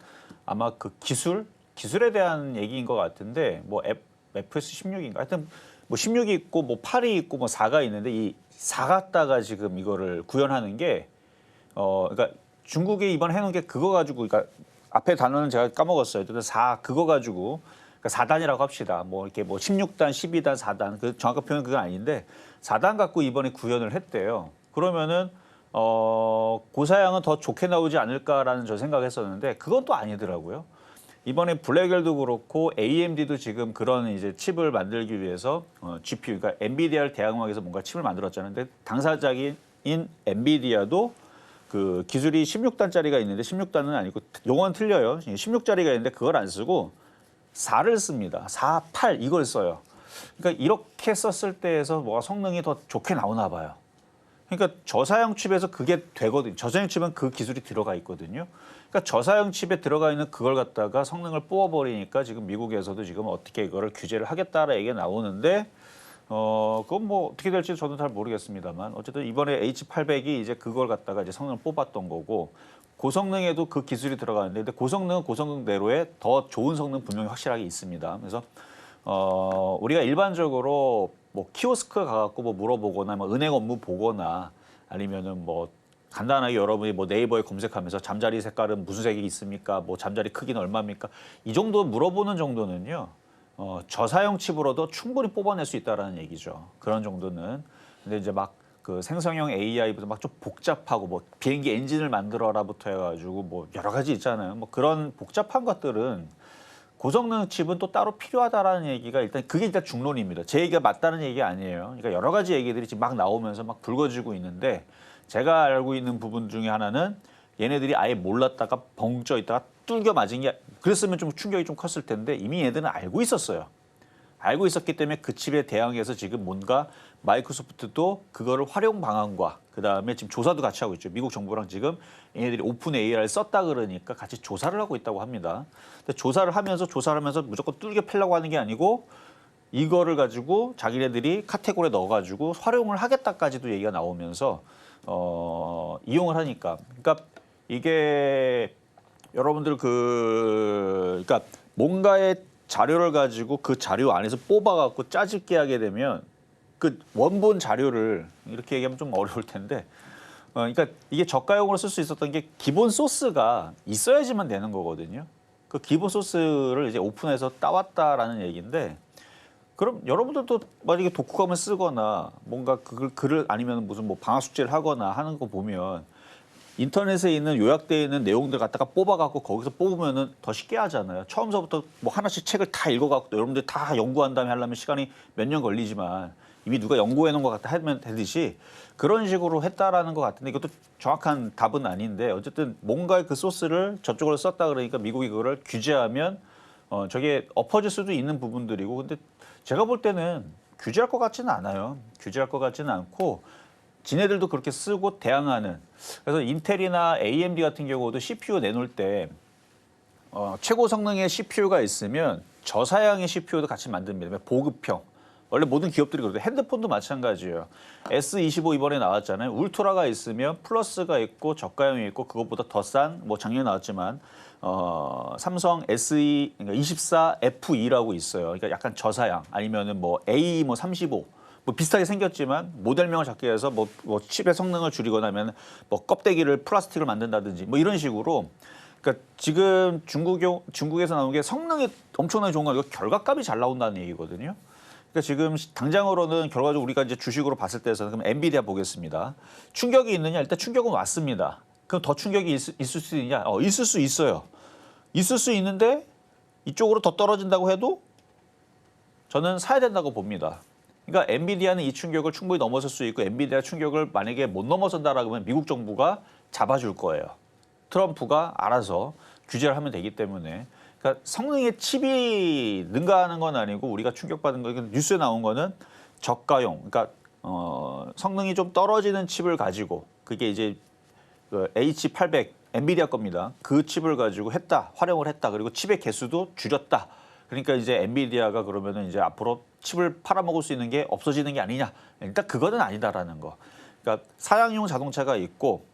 아마 그 기술에 대한 얘기인 것 같은데, 뭐 FS 16인가 하여튼 뭐 16이 있고 뭐 8이 있고 뭐 4가 있는데 이 4 갖다가 지금 이거를 구현하는 게 그러니까 중국이 이번 해놓은 게 그거 가지고, 그러니까 앞에 단어는 제가 까먹었어요. 근데 4 그거 가지고, 그러니까 4단이라고 합시다. 뭐 이렇게 뭐 16단, 12단, 4단 그 정확한 표현 그건 아닌데 4단 갖고 이번에 구현을 했대요. 그러면은 고사양은 더 좋게 나오지 않을까라는 저 생각했었는데 그건 또 아니더라고요. 이번에 블랙웰도 그렇고 AMD도 지금 그런 이제 칩을 만들기 위해서 GPU, 그러니까 엔비디아를 대항하기 위해서 뭔가 칩을 만들었잖아요. 근데 당사자인 엔비디아도 그 기술이 16단짜리가 있는데 16단은 아니고 용어는 틀려요. 16짜리가 있는데 그걸 안 쓰고 4를 씁니다. 4, 8 이걸 써요. 그러니까 이렇게 썼을 때에서 뭐가 성능이 더 좋게 나오나 봐요. 그러니까 저사양 칩에서 그게 되거든요. 저사양 칩은 그 기술이 들어가 있거든요. 그러니까 저사양 칩에 들어가 있는 그걸 갖다가 성능을 뽑아버리니까 지금 미국에서도 지금 어떻게 이거를 규제를 하겠다라 얘기가 나오는데 그건 뭐 어떻게 될지 저도 잘 모르겠습니다만 어쨌든 이번에 H800이 이제 그걸 갖다가 이제 성능을 뽑았던 거고 고성능에도 그 기술이 들어가는데 근데 고성능은 고성능대로의 더 좋은 성능 분명히 확실하게 있습니다. 그래서 우리가 일반적으로 뭐 키오스크 가갖고 뭐 물어보거나 뭐 은행 업무 보거나 아니면은 뭐 간단하게 여러분이 뭐 네이버에 검색하면서 잠자리 색깔은 무슨 색이 있습니까? 뭐 잠자리 크기는 얼마입니까? 이 정도 물어보는 정도는요. 저사용 칩으로도 충분히 뽑아낼 수 있다라는 얘기죠. 그런 정도는. 근데 이제 막 그 생성형 AI부터 막 좀 복잡하고 뭐 비행기 엔진을 만들어라부터 해가지고 뭐 여러 가지 있잖아요. 뭐 그런 복잡한 것들은 고성능 칩은 또 따로 필요하다라는 얘기가 그게 일단 중론입니다. 제 얘기가 맞다는 얘기가 아니에요. 그러니까 여러 가지 얘기들이 지금 막 나오면서 막 불거지고 있는데 제가 알고 있는 부분 중에 하나는 얘네들이 아예 몰랐다가 벙쪄 있다가 뚫겨 맞은 게 그랬으면 좀 충격이 좀 컸을 텐데 이미 얘들은 알고 있었어요. 알고 있었기 때문에 그 칩에 대항해서 지금 뭔가 마이크로소프트도 그거를 활용 방안과 그다음에 지금 조사도 같이 하고 있죠. 미국 정부랑 지금 얘네들이 오픈 AI를 썼다 그러니까 같이 조사를 하고 있다고 합니다. 근데 조사를 하면서 무조건 뚫겨 패려고 하는 게 아니고 이거를 가지고 자기네들이 카테고리에 넣어가지고 활용을 하겠다까지도 얘기가 나오면서 이용을 하니까. 그러니까 이게 여러분들 그러니까 뭔가의 자료를 가지고 그 자료 안에서 뽑아갖고 짜집게 하게 되면 그 원본 자료를 이렇게 얘기하면 좀 어려울 텐데, 그러니까 이게 저가용으로 쓸 수 있었던 게 기본 소스가 있어야지만 되는 거거든요. 그 기본 소스를 이제 오픈해서 따왔다라는 얘기인데, 그럼 여러분들도 만약에 독후감을 쓰거나 뭔가 글을 아니면 무슨 뭐 방학 숙제를 하거나 하는 거 보면 인터넷에 있는 요약되어 있는 내용들 갖다가 뽑아갖고 거기서 뽑으면은 더 쉽게 하잖아요. 처음서부터 뭐 하나씩 책을 다 읽어갖고 여러분들이 다 연구한 다음에 하려면 시간이 몇 년 걸리지만 이미 누가 연구해 놓은 것 같다 하면 되듯이 그런 식으로 했다라는 것 같은데 이것도 정확한 답은 아닌데 어쨌든 뭔가의 그 소스를 저쪽으로 썼다 그러니까 미국이 그거를 규제하면 저게 엎어질 수도 있는 부분들이고 근데 제가 볼 때는 규제할 것 같지는 않아요. 규제할 것 같지는 않고 지네들도 그렇게 쓰고 대항하는 그래서 인텔이나 AMD 같은 경우도 CPU 내놓을 때 최고 성능의 CPU가 있으면 저사양의 CPU도 같이 만듭니다. 보급형. 원래 모든 기업들이 그래도 핸드폰도 마찬가지예요. S25 이번에 나왔잖아요. 울트라가 있으면 플러스가 있고 저가형이 있고 그것보다 더 싼 뭐 작년에 나왔지만 삼성 SE 그러니까 24F2라고 있어요. 그러니까 약간 저사양 아니면은 뭐 A 뭐 35. 뭐 비슷하게 생겼지만 모델명을 작게 해서 뭐 칩의 성능을 줄이거나 하면 뭐 껍데기를 플라스틱을 만든다든지 뭐 이런 식으로 그러니까 지금 중국에서 나온 게 성능이 엄청나게 좋은 거 아니고 결과값이 잘 나온다는 얘기거든요. 그러니까 지금 당장으로는 결과적으로 우리가 이제 주식으로 봤을 때에서는 그럼 엔비디아 보겠습니다. 충격이 있느냐? 일단 충격은 왔습니다. 그럼 더 충격이 있을 수 있느냐? 있을 수 있어요. 있을 수 있는데 이쪽으로 더 떨어진다고 해도 저는 사야 된다고 봅니다. 그러니까 엔비디아는 이 충격을 충분히 넘어설 수 있고 엔비디아 충격을 만약에 못 넘어선다라고 하면 미국 정부가 잡아줄 거예요. 트럼프가 알아서 규제를 하면 되기 때문에 그러니까 성능의 칩이 능가하는 건 아니고 우리가 충격받은 거 뉴스에 나온 거는 저가용 그러니까 성능이 좀 떨어지는 칩을 가지고 그게 이제 그 H800 엔비디아 겁니다. 그 칩을 가지고 활용을 했다. 그리고 칩의 개수도 줄였다. 그러니까 이제 엔비디아가 그러면은 이제 앞으로 칩을 팔아먹을 수 있는 게 없어지는 게 아니냐. 일단 그거는 아니다라는 거. 그러니까 사양용 자동차가 있고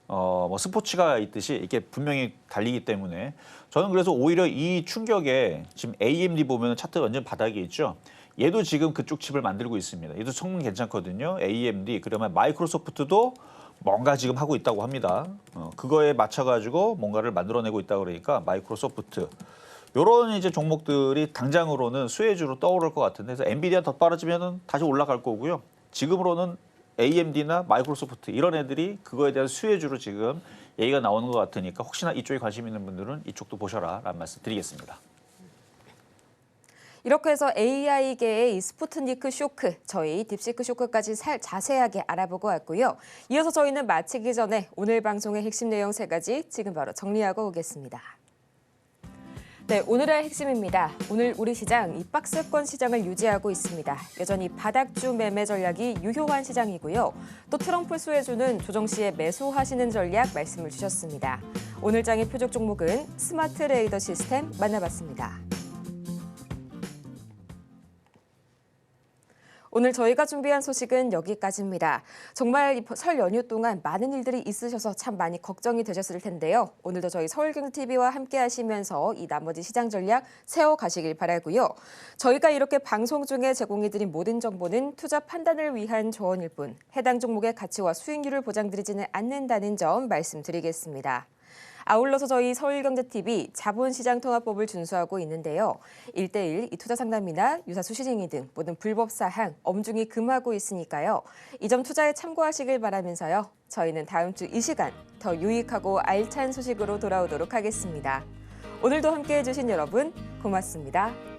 뭐 스포츠가 있듯이 이게 분명히 달리기 때문에 저는 그래서 오히려 이 충격에 지금 AMD 보면 차트 완전 바닥에 있죠. 얘도 지금 그쪽 칩을 만들고 있습니다. 얘도 성능 괜찮거든요. AMD 그러면 마이크로소프트도 뭔가 지금 하고 있다고 합니다. 그거에 맞춰가지고 뭔가를 만들어내고 있다 그러니까 마이크로소프트 이런 이제 종목들이 당장으로는 수혜주로 떠오를 것 같은데 그래서 엔비디아 더 떨어지면은 다시 올라갈 거고요. 지금으로는 AMD나 마이크로소프트 이런 애들이 그거에 대한 수혜주로 지금 얘기가 나오는 것 같으니까 혹시나 이쪽에 관심 있는 분들은 이쪽도 보셔라 라는 말씀 드리겠습니다. 이렇게 해서 AI계의 이 스푸트니크 쇼크, 저희 딥시크 쇼크까지 자세하게 알아보고 왔고요. 이어서 저희는 마치기 전에 오늘 방송의 핵심 내용 3가지 지금 바로 정리하고 오겠습니다. 네, 오늘의 핵심입니다. 오늘 우리 시장 이 박스권 시장을 유지하고 있습니다. 여전히 바닥주 매매 전략이 유효한 시장이고요. 또 트럼프 수혜주는 조정 시에 매수하시는 전략 말씀을 주셨습니다. 오늘 장의 표적 종목은 스마트 레이더 시스템 만나봤습니다. 오늘 저희가 준비한 소식은 여기까지입니다. 정말 설 연휴 동안 많은 일들이 있으셔서 참 많이 걱정이 되셨을 텐데요. 오늘도 저희 서울경제TV와 함께 하시면서 이 나머지 시장 전략 세워가시길 바라고요. 저희가 이렇게 방송 중에 제공해드린 모든 정보는 투자 판단을 위한 조언일 뿐 해당 종목의 가치와 수익률을 보장드리지는 않는다는 점 말씀드리겠습니다. 아울러서 저희 서울경제TV 자본시장통합법을 준수하고 있는데요. 1:1 이 투자 상담이나 유사 수시행위 등 모든 불법 사항 엄중히 금하고 있으니까요. 이 점 투자에 참고하시길 바라면서요. 저희는 다음 주 이 시간 더 유익하고 알찬 소식으로 돌아오도록 하겠습니다. 오늘도 함께해 주신 여러분 고맙습니다.